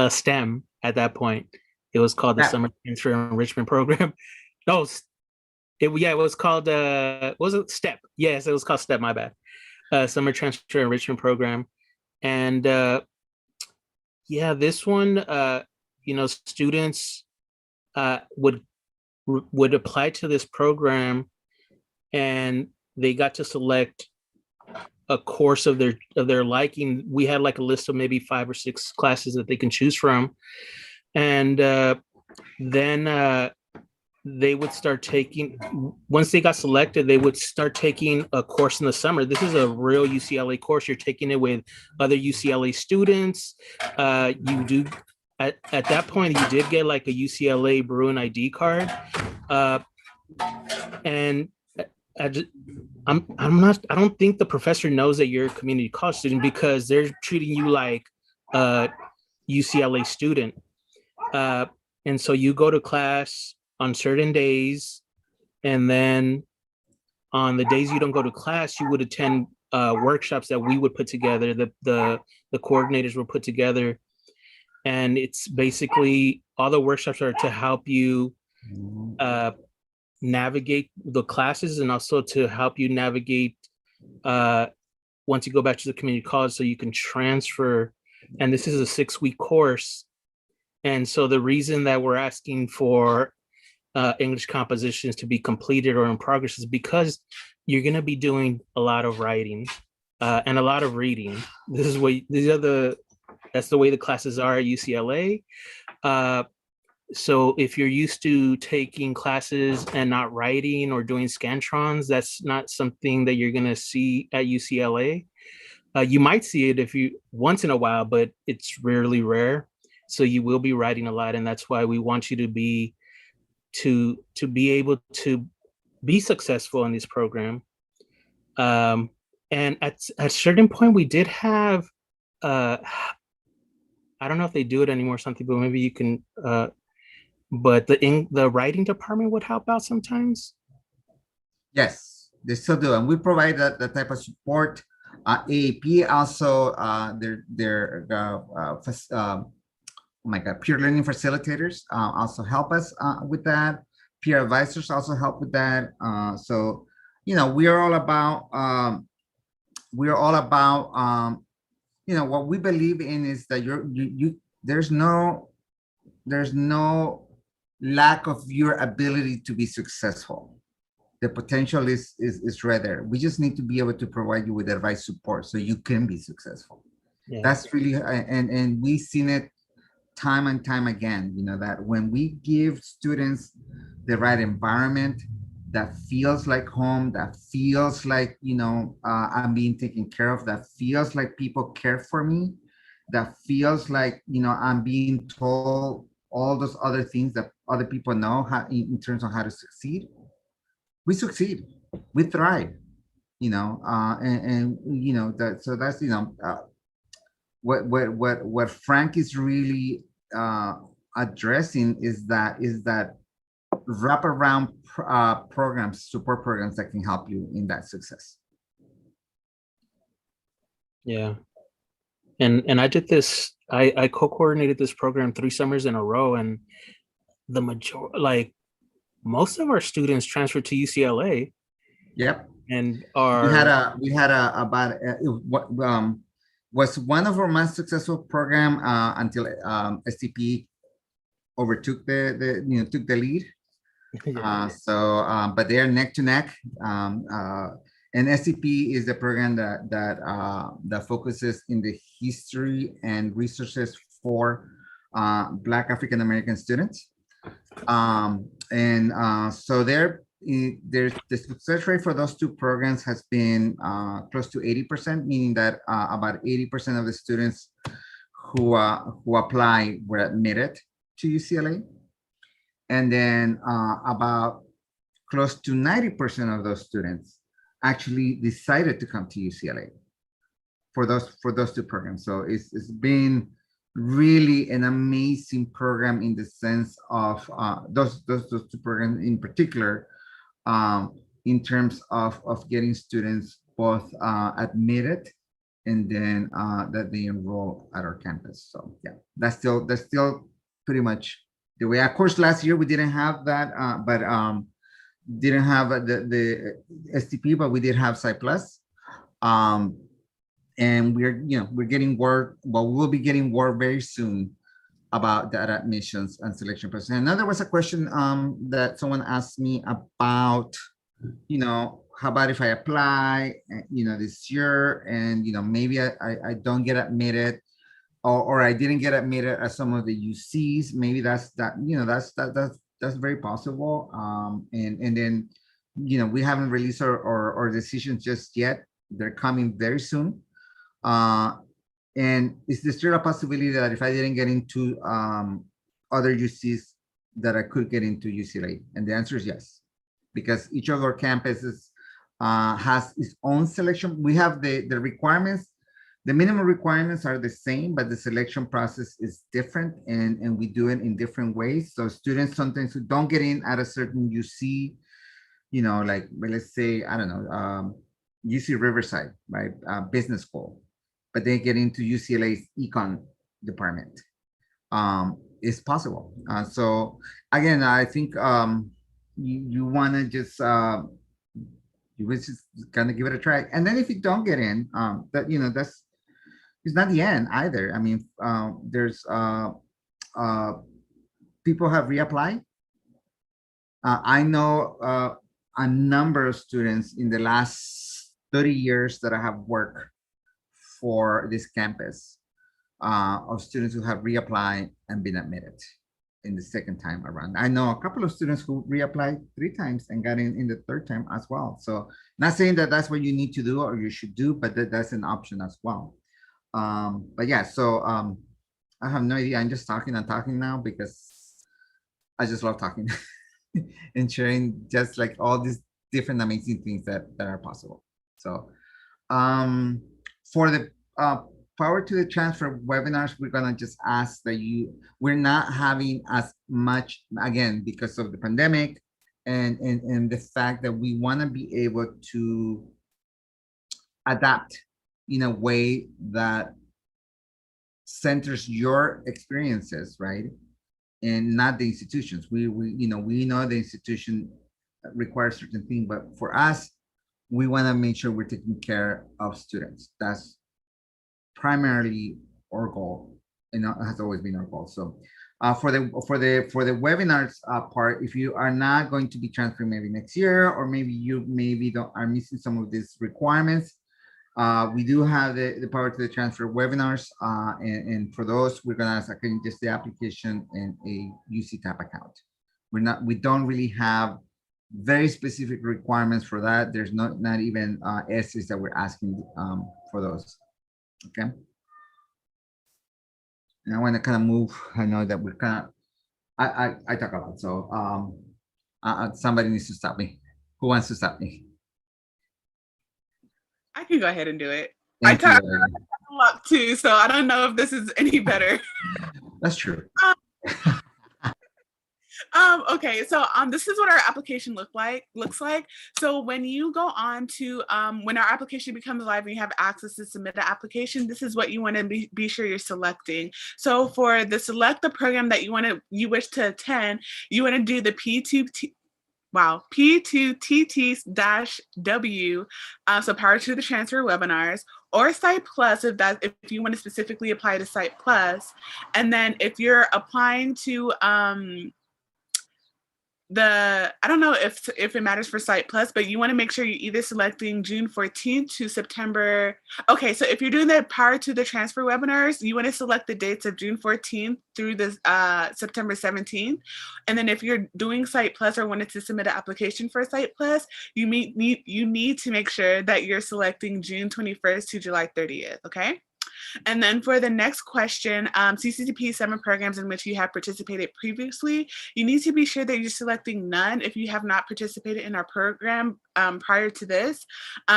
STEM at that point. It was called the Summer Transfer Enrichment Program. No, it was called was it STEP? Yes, it was called STEP. My bad. Summer Transfer Enrichment Program, and this one, students would apply to this program, and they got to select a course of their liking. We had like a list of maybe 5 or 6 classes that they can choose from, and then they would start taking. Once they got selected, they would start taking a course in the summer. This is a real UCLA course. You're taking it with other UCLA students. You do at that point you did get like a UCLA Bruin ID card, and I don't think the professor knows that you're a community college student because they're treating you like a UCLA student. And so you go to class on certain days, and then on the days you don't go to class, you would attend workshops that we would put together, the coordinators will put together. And it's basically all the workshops are to help you navigate the classes, and also to help you navigate once you go back to the community college so you can transfer. And this is a 6-week course. And so the reason that we're asking for English compositions to be completed or in progress is because you're going to be doing a lot of writing and a lot of reading. That's the way the classes are at UCLA. So if you're used to taking classes and not writing or doing Scantrons, that's not something that you're going to see at UCLA. You might see it once in a while, but it's rarely rare. So you will be writing a lot, and that's why we want you to be able to be successful in this program. And at a certain point, we did have, I don't know if they do it anymore, something, but maybe you can, but the writing department would help out sometimes. Yes, they still do, and we provide that type of support. AAP also, oh my God, peer learning facilitators also help us with that. Peer advisors also help with that. So, you know, we are all about, you know, what we believe in is that there's no lack of your ability to be successful. The potential is right there. We just need to be able to provide you with the right support so you can be successful. Yeah. That's really, and we've seen it time and time again, you know, that when we give students the right environment that feels like home, that feels like, you know, I'm being taken care of, that feels like people care for me, that feels like, you know, I'm being told all those other things that other people know how, in terms of how to succeed. We succeed, we thrive, you know, and you know, that, so that's, you know, what Frank is really addressing is that wraparound programs, support programs that can help you in that success. Yeah, and I did this. I co-coordinated this program 3 summers in a row, and the majority, like most of our students, transferred to UCLA. Yep. And we had about was one of our most successful program until SCP overtook took the lead. But they're neck to neck. And SCP is the program that focuses in the history and resources for Black African American students. So there's the success rate for those 2 programs has been close to 80%, meaning that about 80% of the students who apply were admitted to UCLA. And then about close to 90% of those students actually decided to come to UCLA for those 2 programs. So it's been really an amazing program in the sense of those 2 programs in particular, in terms of getting students both admitted and then that they enroll at our campus. So yeah, that's still pretty much the way. Of course, last year we didn't have that, but didn't have the STP, but we did have Sci Plus. And we're getting word, well, we'll be getting word very soon about that admissions and selection process. And now there was a question that someone asked me about, you know, how about if I apply, you know, this year and, you know, maybe I don't get admitted, or I didn't get admitted at some of the UCs. Maybe that's very possible. And then, you know, we haven't released our decisions just yet. They're coming very soon. And is there still a possibility that if I didn't get into other UCs that I could get into UCLA? And the answer is yes, because each of our campuses has its own selection. We have the requirements. The minimum requirements are the same, but the selection process is different, and we do it in different ways. So students sometimes who don't get in at a certain UC, you know, like, let's say, I don't know, UC Riverside, right, business school, but they get into UCLA's econ department. It's possible. So again, I think you want to just you would just kind of give it a try, and then if you don't get in, that, you know, that's, it's not the end either. I mean, there's people have reapplied. I know a number of students in the last 30 years that I have worked for this campus, of students who have reapplied and been admitted in the second time around. I know a couple of students who reapplied 3 times and got in the 3rd time as well. So not saying that that's what you need to do or you should do, but that's an option as well. But yeah, so I have no idea. I'm just talking and talking now because I just love talking and sharing just like all these different amazing things that are possible. So for the power to the transfer webinars, we're gonna just ask that we're not having as much, again, because of the pandemic and the fact that we wanna be able to adapt in a way that centers your experiences, right? And not the institutions. We know the institution requires certain things, but for us, we want to make sure we're taking care of students. That's primarily our goal, and has always been our goal. So for the webinars part, if you are not going to be transferring maybe next year, or maybe you are missing some of these requirements, we do have the power to the transfer webinars, and for those, we're gonna ask just the application and a UC Tap account. We don't really have very specific requirements for that. There's not even essays that we're asking for those. Okay. And I want to kind of move. I know that we're kind of I talk a lot, so somebody needs to stop me. Who wants to stop me? I can go ahead and do it. I talk a lot too, so I don't know if this is any better. That's true. Okay, so this is what our application looks like. So when you go on to when our application becomes live and you have access to submit the application, this is what you want to be sure you're selecting. So for select the program that you wish to attend, you want to do the P2TT. Wow, P2TT-W, so Power to the Transfer webinars, or Site Plus if you want to specifically apply to Site Plus. And then if you're applying to I don't know if it matters for Site Plus, but you want to make sure you're either selecting June 14th to September. Okay, so if you're doing the Power to the Transfer webinars, you want to select the dates of June 14th through the September 17th. And then if you're doing Site Plus or wanted to submit an application for Site Plus, you need to make sure that you're selecting June 21st to July 30th, okay? And then for the next question, CCCP summer programs in which you have participated previously, you need to be sure that you're selecting none if you have not participated in our program prior to this,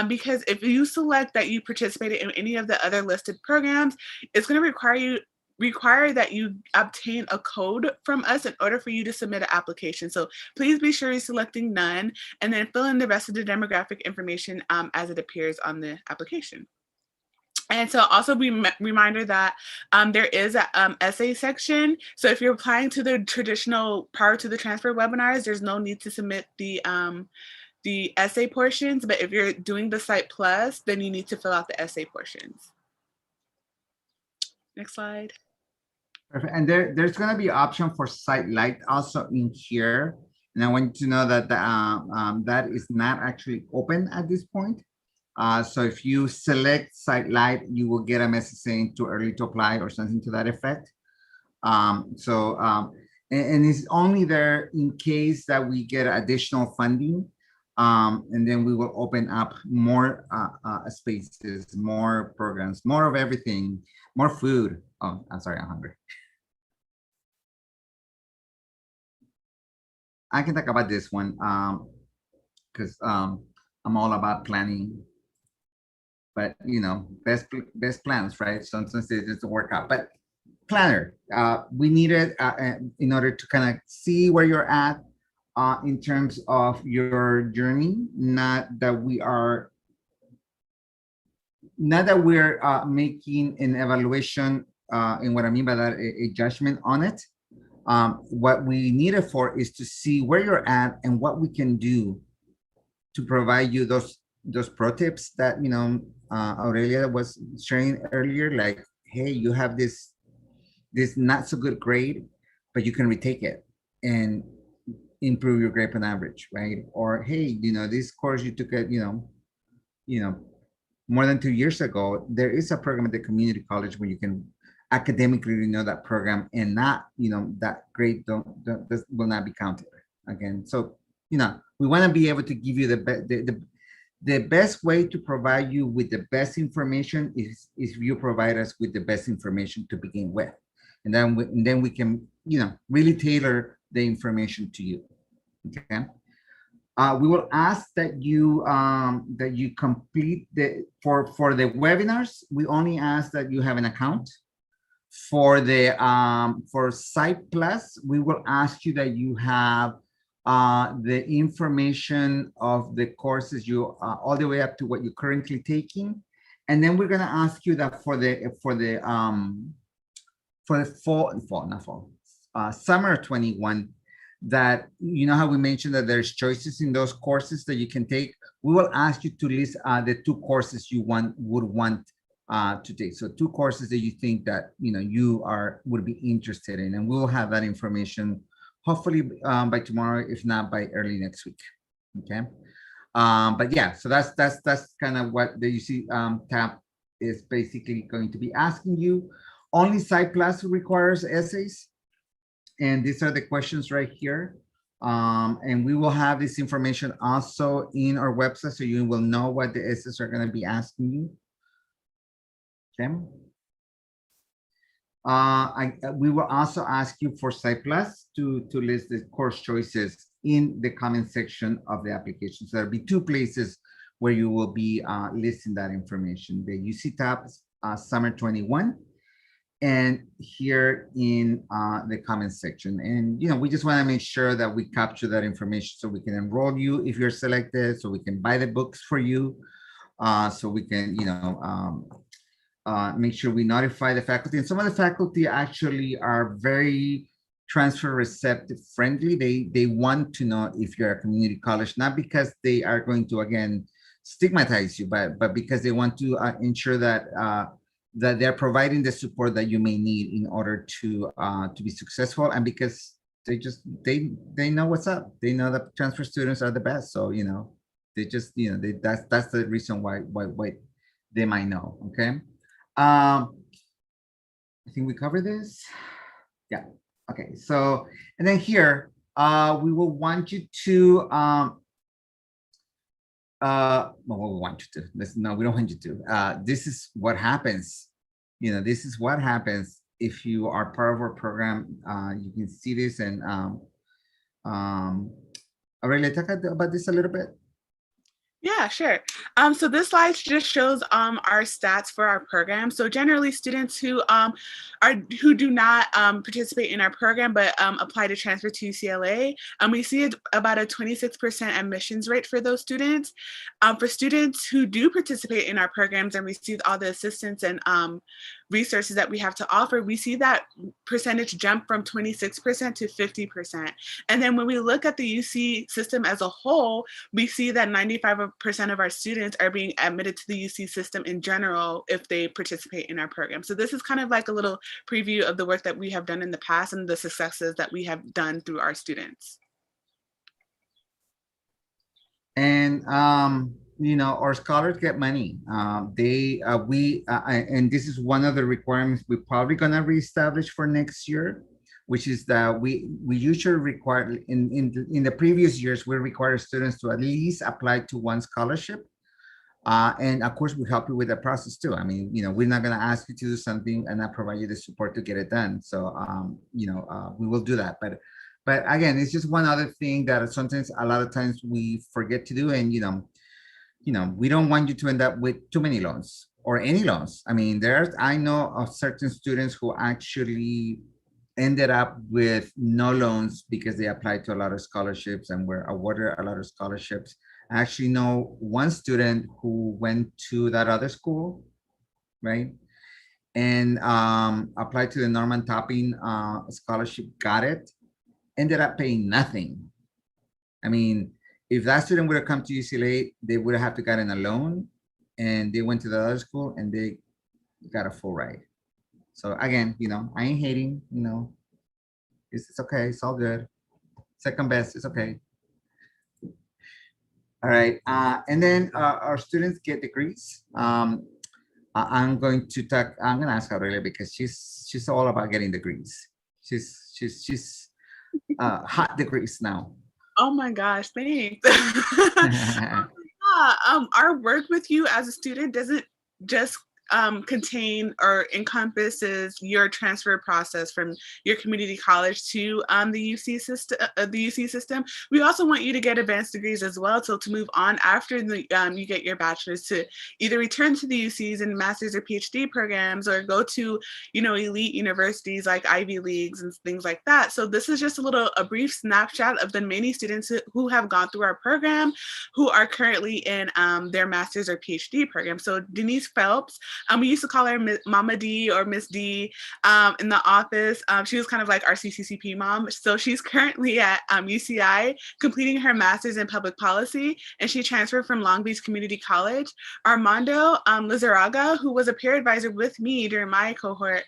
because if you select that you participated in any of the other listed programs, it's going to require that you obtain a code from us in order for you to submit an application. So please be sure you're selecting none, and then fill in the rest of the demographic information as it appears on the application. And so also reminder that there is a essay section. So if you're applying to the traditional Power to the Transfer webinars, there's no need to submit the essay portions. But if you're doing the Site Plus, then you need to fill out the essay portions. Next slide. Perfect. And there's going to be an option for Site Lite also in here. And I want you to know that that is not actually open at this point. So if you select Site Lite, you will get a message saying too early to apply or something to that effect. And it's only there in case that we get additional funding. And then we will open up more spaces, more programs, more of everything, more food. Oh, I'm sorry, I'm hungry. I can talk about this one because I'm all about planning. But best plans, right? Sometimes it doesn't work out. But planner, we need it in order to kind of see where you're at in terms of your journey. Not that we're making an evaluation, and what I mean by that, a judgment on it. What we need it for is to see where you're at and what we can do to provide you those pro tips that Aurelia was sharing earlier, like, hey, you have this not so good grade, but you can retake it and improve your grade on average, right? Or hey, this course you took it, more than 2 years ago, there is a program at the community college where you can academically know that program and not, that grade will not be counted again. So, we want to be able to give you the best way to provide you with the best information is you provide us with the best information to begin with. And then we can, really tailor the information to you. Okay. We will ask that you complete for the webinars. We only ask that you have an account. For the for Site Plus, we will ask you that you have the information of the courses you all the way up to what you're currently taking, and then we're going to ask you that for the summer 21, that you know how we mentioned that there's choices in those courses that you can take. We will ask you to list the 2 courses you would want to take. So 2 courses that you think that you would be interested in, and we'll have that information hopefully by tomorrow, if not by early next week. Okay. But yeah, so that's kind of what the UC tab is basically going to be asking you. Only Site Plus requires essays, and these are the questions right here. And we will have this information also in our website, so you will know what the essays are going to be asking you. Okay. We will also ask you for Site Plus to list the course choices in the comment section of the application. So there'll be 2 places where you will be listing that information: the UC tab, Summer 21, and here in the comment section. And we just want to make sure that we capture that information so we can enroll you if you're selected, so we can buy the books for you, so we can make sure we notify the faculty. And some of the faculty actually are very transfer receptive friendly. They want to know if you're a community college, not because they are going to again stigmatize you, but because they want to ensure that that they're providing the support that you may need in order to be successful, and because they know what's up. They know that transfer students are the best, so they just that's the reason why they might know. Okay. I think we covered this. Yeah. Okay. So, and then here, we will want you to, well, we want you to, no, we don't want you to. This is what happens. This is what happens if you are part of our program. You can see this, and Aurelia, talk about this a little bit. Yeah, sure. So this slide just shows our stats for our program. So generally, students who do not participate in our program but apply to transfer to UCLA, we see about a 26% admissions rate for those students. For students who do participate in our programs and receive all the assistance and resources that we have to offer, we see that percentage jump from 26% to 50%. And then when we look at the UC system as a whole, we see that 95% of our students are being admitted to the UC system in general if they participate in our program. So this is kind of like a little preview of the work that we have done in the past and the successes that we have done through our students. And our scholars get money. And this is one of the requirements we're probably gonna reestablish for next year, which is that we usually require in the previous years, we require students to at least apply to 1 scholarship. And of course, we help you with the process too. I mean, we're not gonna ask you to do something and not provide you the support to get it done. So, we will do that. But again, it's just one other thing that sometimes, a lot of times, we forget to do. And we don't want you to end up with too many loans or any loans. I mean, I know of certain students who actually ended up with no loans because they applied to a lot of scholarships and were awarded a lot of scholarships. I actually know one student who went to that other school, right? And applied to the Norman Topping scholarship, got it, ended up paying nothing. I mean, if that student would have come to UCLA, they would have to gotten a loan, and they went to the other school and they got a full ride. So again, I ain't hating, it's okay, it's all good. Second best, it's okay. All right, and then our students get degrees. I'm gonna ask Aurelia because she's all about getting degrees. She's hot degrees now. Oh my gosh, thanks. Our work with you as a student doesn't just contain or encompasses your transfer process from your community college to the UC system. We also want you to get advanced degrees as well, so to move on after you get your bachelor's to either return to the UCs in master's or PhD programs, or go to elite universities like Ivy Leagues and things like that. So this is just a brief snapshot of the many students who have gone through our program, who are currently in their master's or PhD program. So Denise Phelps, we used to call her Mama D or Miss D in the office. She was kind of like our CCCP mom. So she's currently at UCI completing her master's in public policy, and she transferred from Long Beach Community College. Armando Lizarraga, who was a peer advisor with me during my cohort,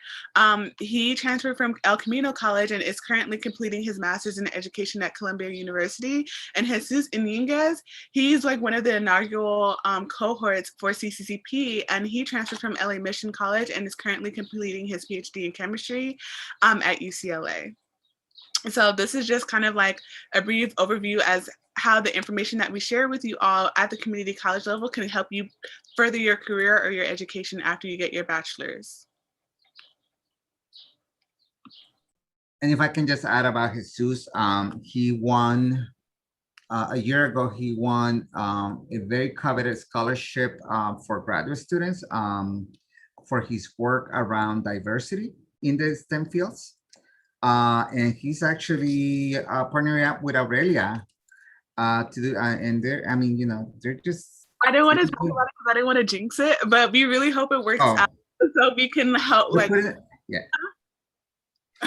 he transferred from El Camino College and is currently completing his master's in education at Columbia University. And Jesus Iniguez, he's like one of the inaugural cohorts for CCCP, and he transferred from LA Mission College and is currently completing his PhD in chemistry at UCLA. So this is just kind of like a brief overview as how the information that we share with you all at the community college level can help you further your career or your education after you get your bachelor's. And if I can just add about Jesus, he won a year ago, he won a very coveted scholarship for graduate students for his work around diversity in the STEM fields. And he's actually partnering up with Aurelia to do, and they're, I mean, they're just. I didn't want to talk about it because I didn't want to jinx it, but we really hope it works out so we can help.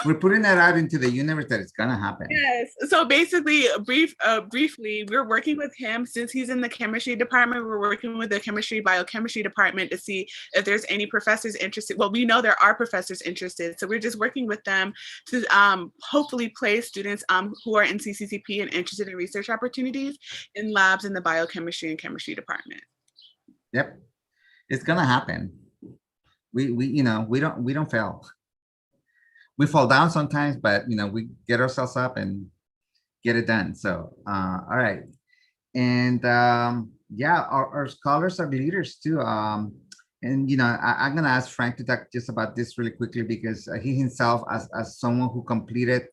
We're putting that out into the universe that it's gonna happen. Yes. So basically, briefly, we're working with him since he's in the chemistry department. We're working with the biochemistry department to see if there's any professors interested. Well, we know there are professors interested, so we're just working with them to hopefully place students who are in CCCP and interested in research opportunities in labs in the biochemistry and chemistry department. Yep, it's gonna happen. We don't fail. We fall down sometimes, but we get ourselves up and get it done. So all right. And yeah, our scholars are leaders too. And I'm gonna ask Frank to talk just about this really quickly, because he himself, as someone who completed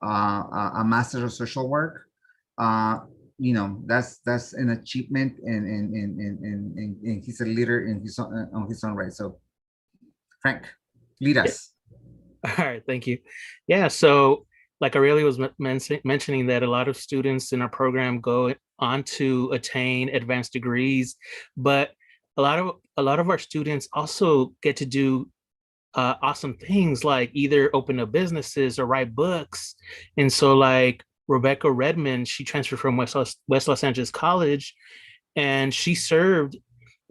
a master's of social work, that's an achievement, and he's a leader on his own right. So Frank, lead us. All right, thank you. Yeah, so like Aurelia was mentioning, that a lot of students in our program go on to attain advanced degrees, but a lot of our students also get to do awesome things, like either open up businesses or write books. And so like Rebecca Redmond, she transferred from West Los Angeles College, and she served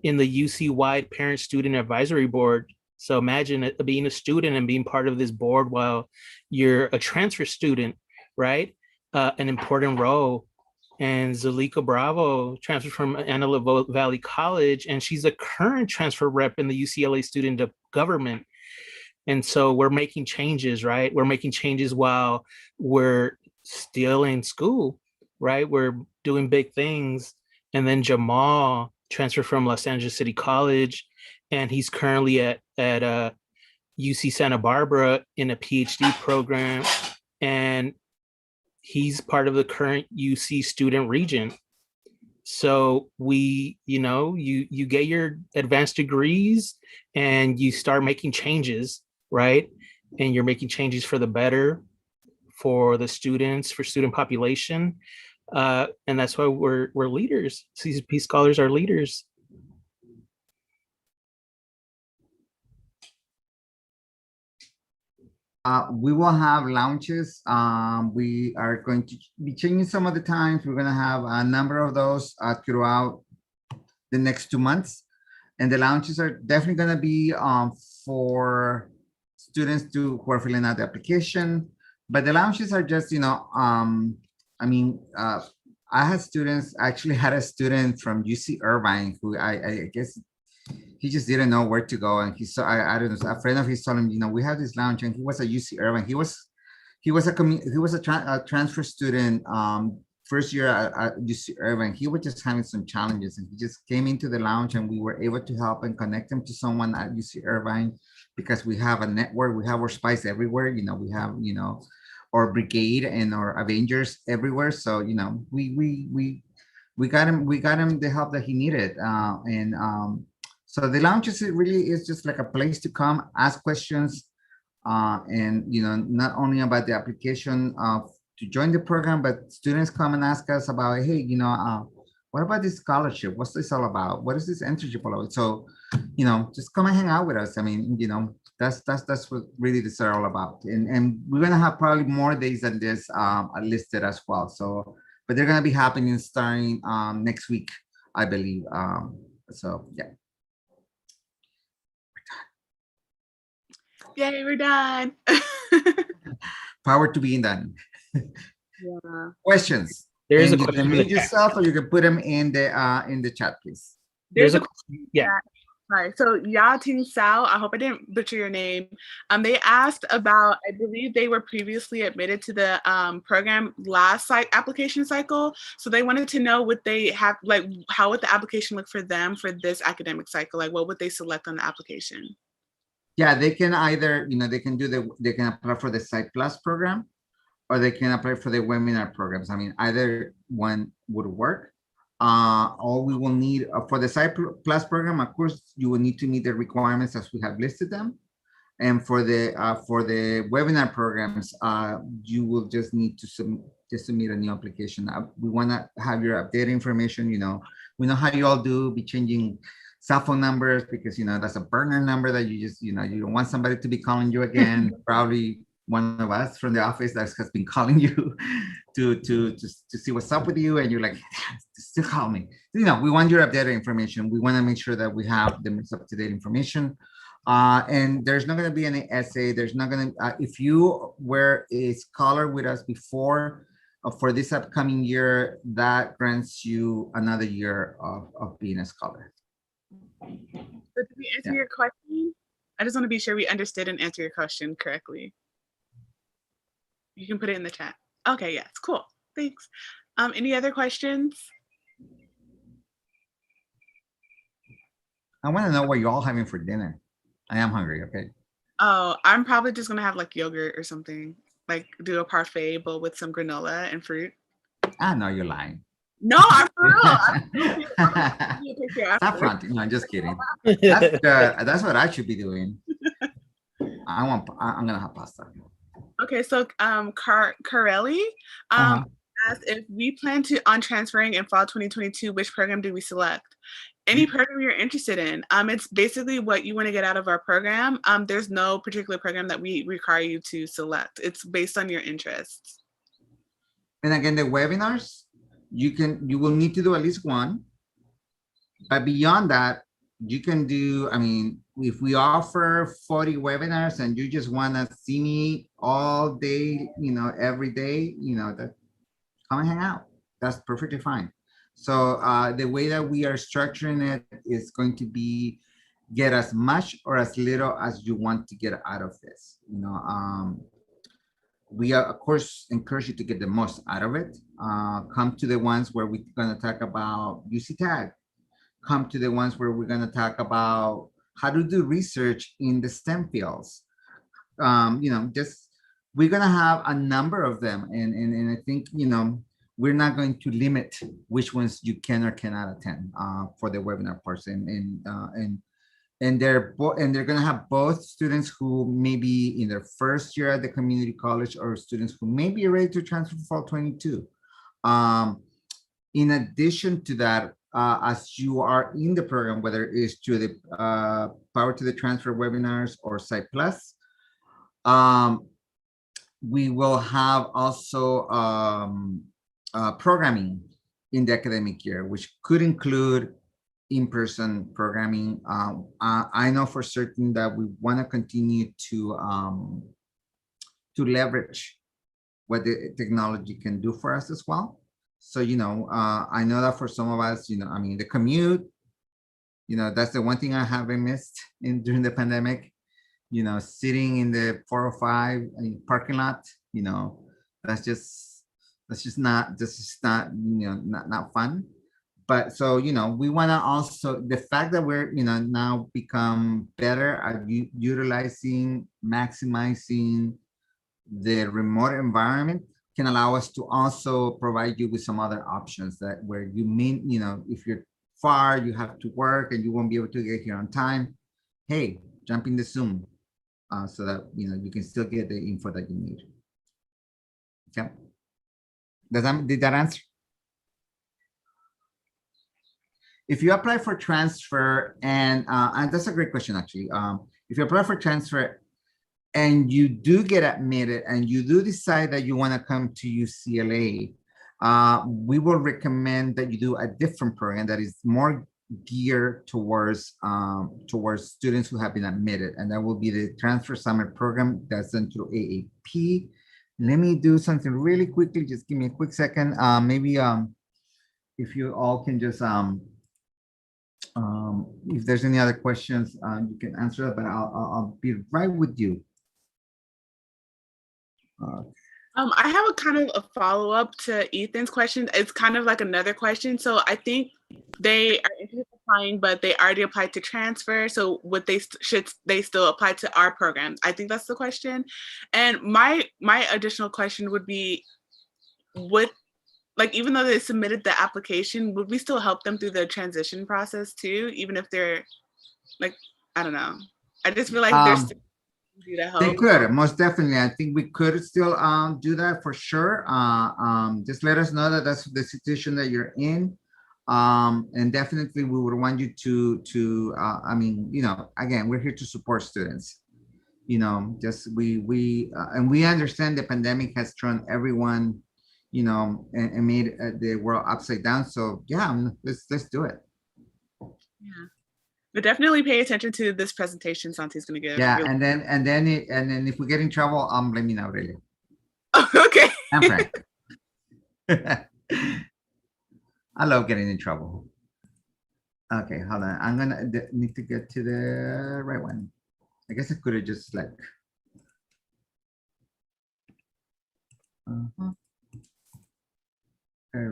in the UC-wide Parent Student Advisory Board. So imagine being a student and being part of this board while you're a transfer student, right? An important role. And Zalika Bravo transferred from Antelope Valley College, and she's a current transfer rep in the UCLA Student of Government. And so we're making changes, right? We're making changes while we're still in school, right? We're doing big things. And then Jamal transferred from Los Angeles City College, and he's currently at UC Santa Barbara in a PhD program, and he's part of the current UC student region. So you get your advanced degrees and you start making changes, right? And you're making changes for the better for the students, for student population. And that's why we're leaders. CCP scholars are leaders. We will have launches. We are going to be changing some of the times. We're going to have a number of those throughout the next 2 months. And the launches are definitely going to be for students who are filling out the application. But the launches are just, I had students, actually had a student from UC Irvine who I guess he just didn't know where to go, and he saw, I don't know, a friend of his told him, we have this lounge, and he was at UC Irvine. He was a transfer student first year at UC Irvine, he was just having some challenges, and he just came into the lounge, and we were able to help and connect him to someone at UC Irvine, because we have a network, we have our spies everywhere, you know, we have, you know, our brigade and our Avengers everywhere. So, you know, we got him the help that he needed. So the lounge is really is just like a place to come, ask questions, and, you know, not only about the application to join the program, but students come and ask us about, hey, you know, what about this scholarship? What's this all about? What is this internship all about? So, you know, just come and hang out with us. I mean, you know, that's what really this are all about. And we're gonna have probably more days than this listed as well. So, but they're gonna be happening starting next week, I believe. So yeah. Yay, we're done. Power to being done. Yeah. Questions? There is and a you question can in the mute yourself, or you can put them in the chat, please. There's a question. Yeah. Sorry. So Ya Ting Sao, I hope I didn't butcher your name. They asked about, I believe they were previously admitted to the program last application cycle. So they wanted to know what they have, like, how would the application look for them for this academic cycle? Like, what would they select on the application? Yeah, they can either, you know, they can apply for the Site Plus program, or they can apply for the webinar programs. I mean, either one would work. All we will need for the Site Plus program, of course, you will need to meet the requirements as we have listed them. And for the webinar programs, you will just need to submit a new application. We want to have your updated information. You know, we know how you all do, be changing cell phone numbers, because, you know, that's a burner number that you just, you know, you don't want somebody to be calling you again. Probably one of us from the office that has been calling you to see what's up with you, and you're like, still call me. You know, we want your updated information. We want to make sure that we have the most up-to-date information. And there's not going to be any essay. There's not going to, if you were a scholar with us before, for this upcoming year, that grants you another year of being a scholar. So did we answer your question? I just want to be sure we understood and answer your question correctly. You can put it in the chat. Okay, yes, cool. Thanks. Any other questions? I want to know what you're all having for dinner. I am hungry, okay? Oh, I'm probably just gonna have like yogurt or something. Like do a parfait bowl with some granola and fruit. I know you're lying. No, I'm for real. Stop fronting. No, I'm just kidding. That's what I should be doing. I'm gonna have pasta. Okay, so Carelli asked if we plan on transferring in fall 2022, which program do we select? Any program you're interested in. It's basically what you want to get out of our program. There's no particular program that we require you to select. It's based on your interests. And again, the webinars, you will need to do at least one. But beyond that, you can do, I mean, if we offer 40 webinars and you just want to see me all day, you know, every day, you know, that come and hang out. That's perfectly fine. So the way that we are structuring it is going to be get as much or as little as you want to get out of this. You know, we are, of course, encourage you to get the most out of it. Come to the ones where we're going to talk about UC Tag. Come to the ones where we're going to talk about how to do research in the STEM fields. You know, just we're going to have a number of them, and I think, you know, we're not going to limit which ones you can or cannot attend for the webinar person, and they're going to have both students who may be in their first year at the community college, or students who may be ready to transfer for fall 22. In addition to that, as you are in the program, whether it's to the Power to the Transfer webinars or Site Plus, we will have also programming in the academic year, which could include in-person programming. I know for certain that we want to continue to leverage what the technology can do for us as well. So, you know, I know that for some of us, you know, I mean, the commute, you know, that's the one thing I haven't missed during the pandemic, you know, sitting in the 405 parking lot, you know, that's That's just not, not fun. But so, we want to also, the fact that we're, now become better at utilizing, maximizing the remote environment can allow us to also provide you with some other options that where you mean, if you're far, you have to work and you won't be able to get here on time. Hey, jump in the Zoom so that, you can still get the info that you need. Okay. Did that answer? If you apply for transfer and that's a great question, actually. If you apply for transfer and you do get admitted and you do decide that you want to come to UCLA, we will recommend that you do a different program that is more geared towards students who have been admitted, and that will be the transfer summer program that's done through AAP. Let me do something really quickly. Just give me a quick second. Maybe if you all can just if there's any other questions, you can answer it, but I'll be right with you. I have a kind of a follow-up to Ethan's question. It's kind of like another question. So I think they are interested in applying, but they already applied to transfer. So should they still apply to our programs? I think that's the question. And my additional question would be, even though they submitted the application, would we still help them through the transition process too, even if they're I don't know. I just feel like there's to help. They could, most definitely. I think we could still do that for sure. Just let us know that that's the situation that you're in. And definitely we would want you to I mean, again, we're here to support students. Just and we understand the pandemic has thrown everyone, and made the world upside down. So yeah, let's do it. Yeah. But definitely pay attention to this presentation Santi's going to give. Yeah, and then if we get in trouble, blame me now, really. Okay. I'm Frank. I love getting in trouble. Okay, hold on. I'm gonna need to get to the right one. I guess I could have just there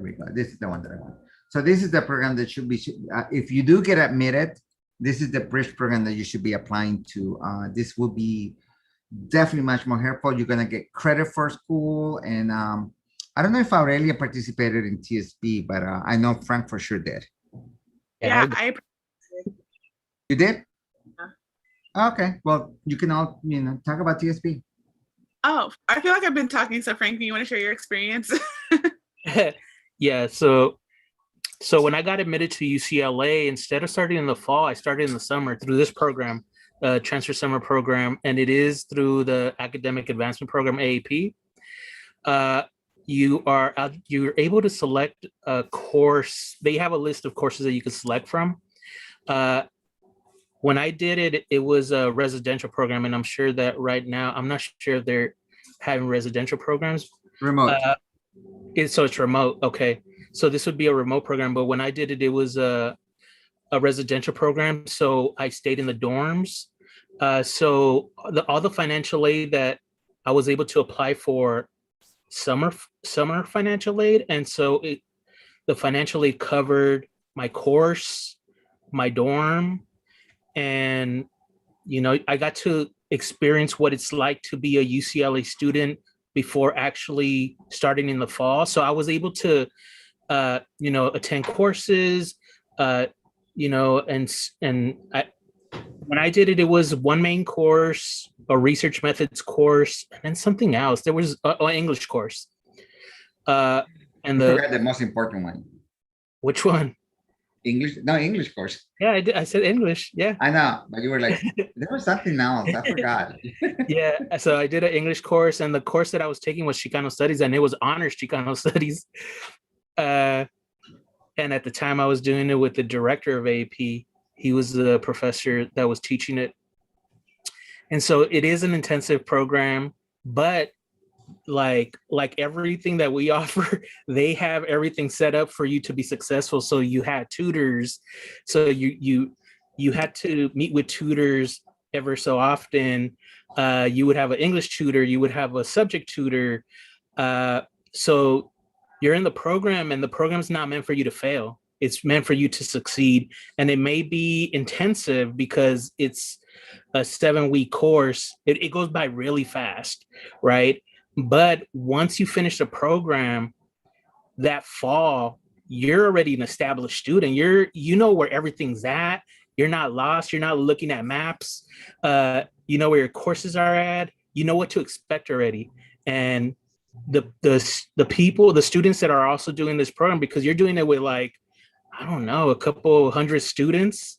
we go. This is the one that I want. So this is the program that should be, if you do get admitted, this is the bridge program that you should be applying to. This will be definitely much more helpful. You're going to get credit for school. And I don't know if Aurelia participated in TSP, but I know Frank for sure did. Yeah, You did? Yeah. Okay. Well, you can all, talk about TSP. Oh, I feel like I've been talking. So Frank, do you want to share your experience? Yeah. So when I got admitted to UCLA, instead of starting in the fall, I started in the summer through this program, transfer summer program, and it is through the Academic Advancement Program, AAP. You're able to select a course. They have a list of courses that you can select from. When I did it, it was a residential program, and I'm sure that right now, I'm not sure if they're having residential programs. Remote. So it's remote. Okay. So this would be a remote program, but when I did it, it was a residential program. So I stayed in the dorms. So all the financial aid that I was able to apply for summer financial aid. And so the financial aid covered my course, my dorm, and, I got to experience what it's like to be a UCLA student before actually starting in the fall. So I was able to attend courses, when I did it, it was one main course, a research methods course, and then something else. There was an English course. And the most important one. Which one? English course. Yeah, I did. I said English. Yeah. I know, but you were like, there was something else. I forgot. Yeah. So I did an English course, and the course that I was taking was Chicano Studies, and it was honors Chicano Studies. And at the time I was doing it with the director of AP. He was the professor that was teaching it. And so it is an intensive program, but like everything that we offer, they have everything set up for you to be successful. So you had tutors. So you had to meet with tutors ever so often. You would have an English tutor, you would have a subject tutor. So you're in the program, and the program's not meant for you to fail. It's meant for you to succeed. And it may be intensive because it's a 7-week course. It goes by really fast, right? But once you finish the program, that fall, you're already an established student. You know where everything's at. You're not lost. You're not looking at maps. You know where your courses are at. You know what to expect already. And the people, the students that are also doing this program, because you're doing it with like, I don't know, a couple hundred students.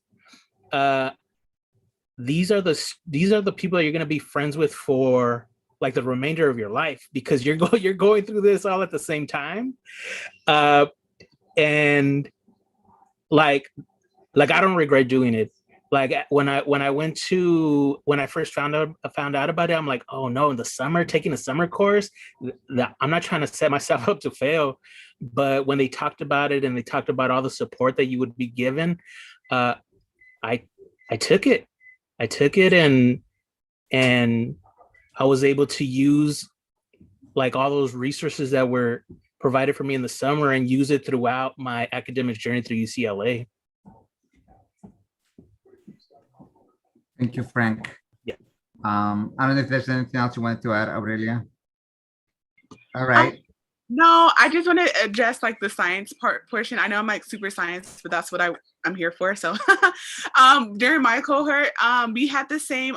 These are the people that you're going to be friends with for like the remainder of your life, because you're going through this all at the same time. And like I don't regret doing it. Like when I first found out about it, I'm like, oh no, in the summer, taking a summer course, I'm not trying to set myself up to fail. But when they talked about it and they talked about all the support that you would be given, I took it. And I was able to use like all those resources that were provided for me in the summer and use it throughout my academic journey through UCLA. Thank you, Frank. Yeah. I don't know if there's anything else you wanted to add, Aurelia. All right. No, I just want to address like the science portion. I know I'm like super science, but that's what I'm here for. So during my cohort, we had the same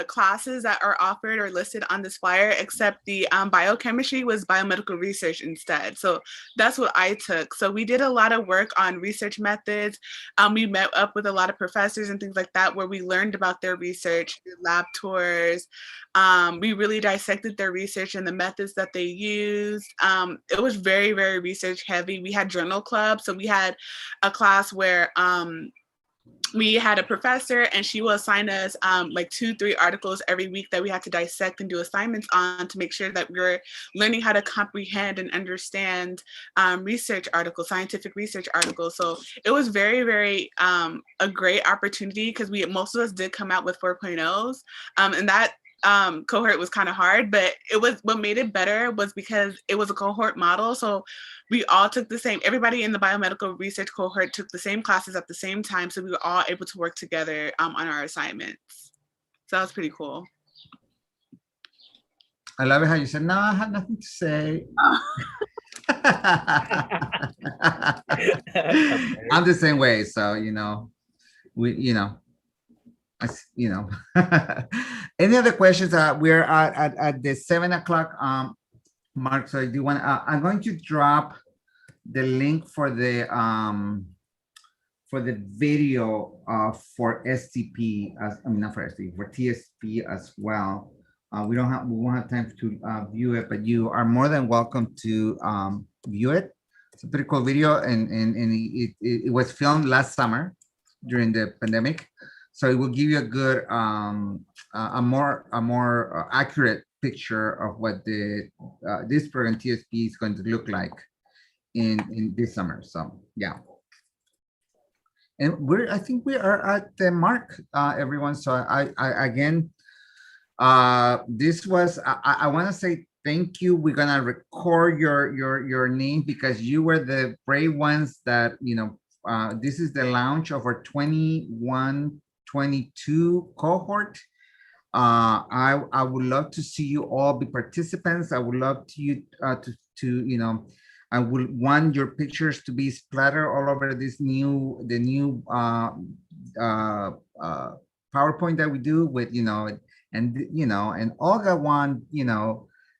classes that are offered or listed on this flyer, except the biochemistry was biomedical research instead. So that's what I took. So we did a lot of work on research methods. We met up with a lot of professors and things like that, where we learned about their research, lab tours. We really dissected their research and the methods that they used. It was very, very research heavy. We had journal clubs. So we had a class where we had a professor and she will assign us like 2-3 articles every week that we had to dissect and do assignments on to make sure that we're learning how to comprehend and understand research articles, scientific research articles. So it was very, very a great opportunity, because most of us did come out with 4.0s, and that cohort was kind of hard, but it was, what made it better was because it was a cohort model. So we all took everybody in the biomedical research cohort took the same classes at the same time. So we were all able to work together on our assignments. So that was pretty cool. I love it how you said, no, I have nothing to say. I'm the same way. So, any other questions? We're at the 7 o'clock mark. So do you want? I'm going to drop the link for the video for STP, not for STP, for TSP as well. We won't have time to view it, but you are more than welcome to view it. It's a pretty cool video, and it was filmed last summer during the pandemic. So it will give you a good, a more accurate picture of what this program TSP is going to look like in this summer. So yeah, and I think we are at the mark, everyone. So I again, this was I want to say thank you. We're gonna record your name, because you were the brave ones that this is the launch of our 21-22 cohort. I would love to see you all be participants. I would love to I would want your pictures to be splattered all over the new PowerPoint that we do with and Olga won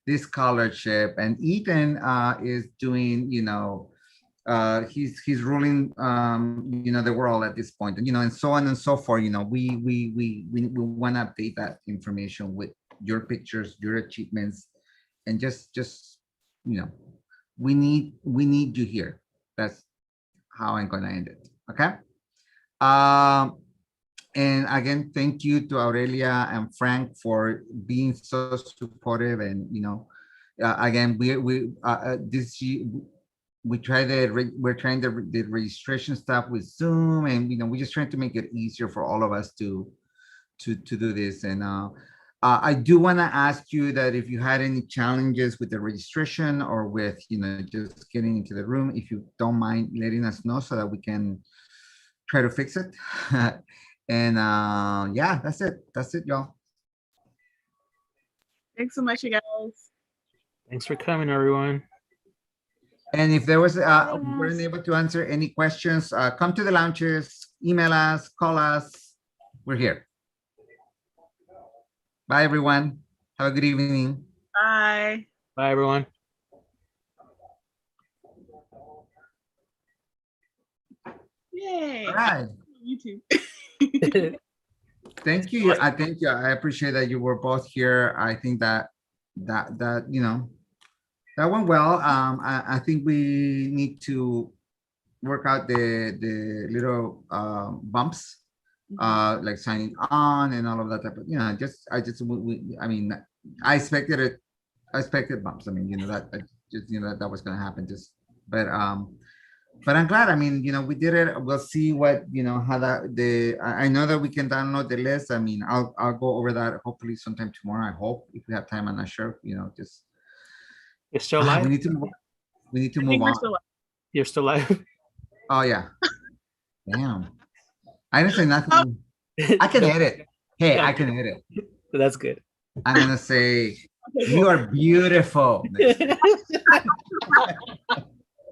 this scholarship, and Ethan is doing he's ruling the world at this point, and so on and so forth. We want to update that information with your pictures, your achievements, and just we need you here. That's how I'm gonna end it. Okay. And again, thank you to Aurelia and Frank for being so supportive, and again, we're trying the registration stuff with Zoom, and we're just trying to make it easier for all of us to do this. And I do want to ask you that if you had any challenges with the registration or with, just getting into the room, if you don't mind letting us know so that we can try to fix it. And yeah, that's it. That's it, y'all. Thanks so much, you guys. Thanks for coming, everyone. And if there was, we weren't able to answer any questions, come to the lounges, email us, call us. We're here. Bye, everyone. Have a good evening. Bye. Bye, everyone. Yay. All right. YouTube. Thank you. I thank you. I appreciate that you were both here. I think that that went well. I think we need to work out the little bumps, like signing on and all of that type of, I mean, I expected it. I expected bumps. I mean, that that was going to happen. But I'm glad. I mean, we did it. We'll see what, how I know that we can download the list. I mean, I'll go over that hopefully sometime tomorrow. I hope, if we have time. I'm not sure, just. You're still live? We need to move on. You're still live? Oh, yeah. Damn. I didn't say nothing. I can edit. Hey, I can edit. That's good. I'm going to say, you are beautiful.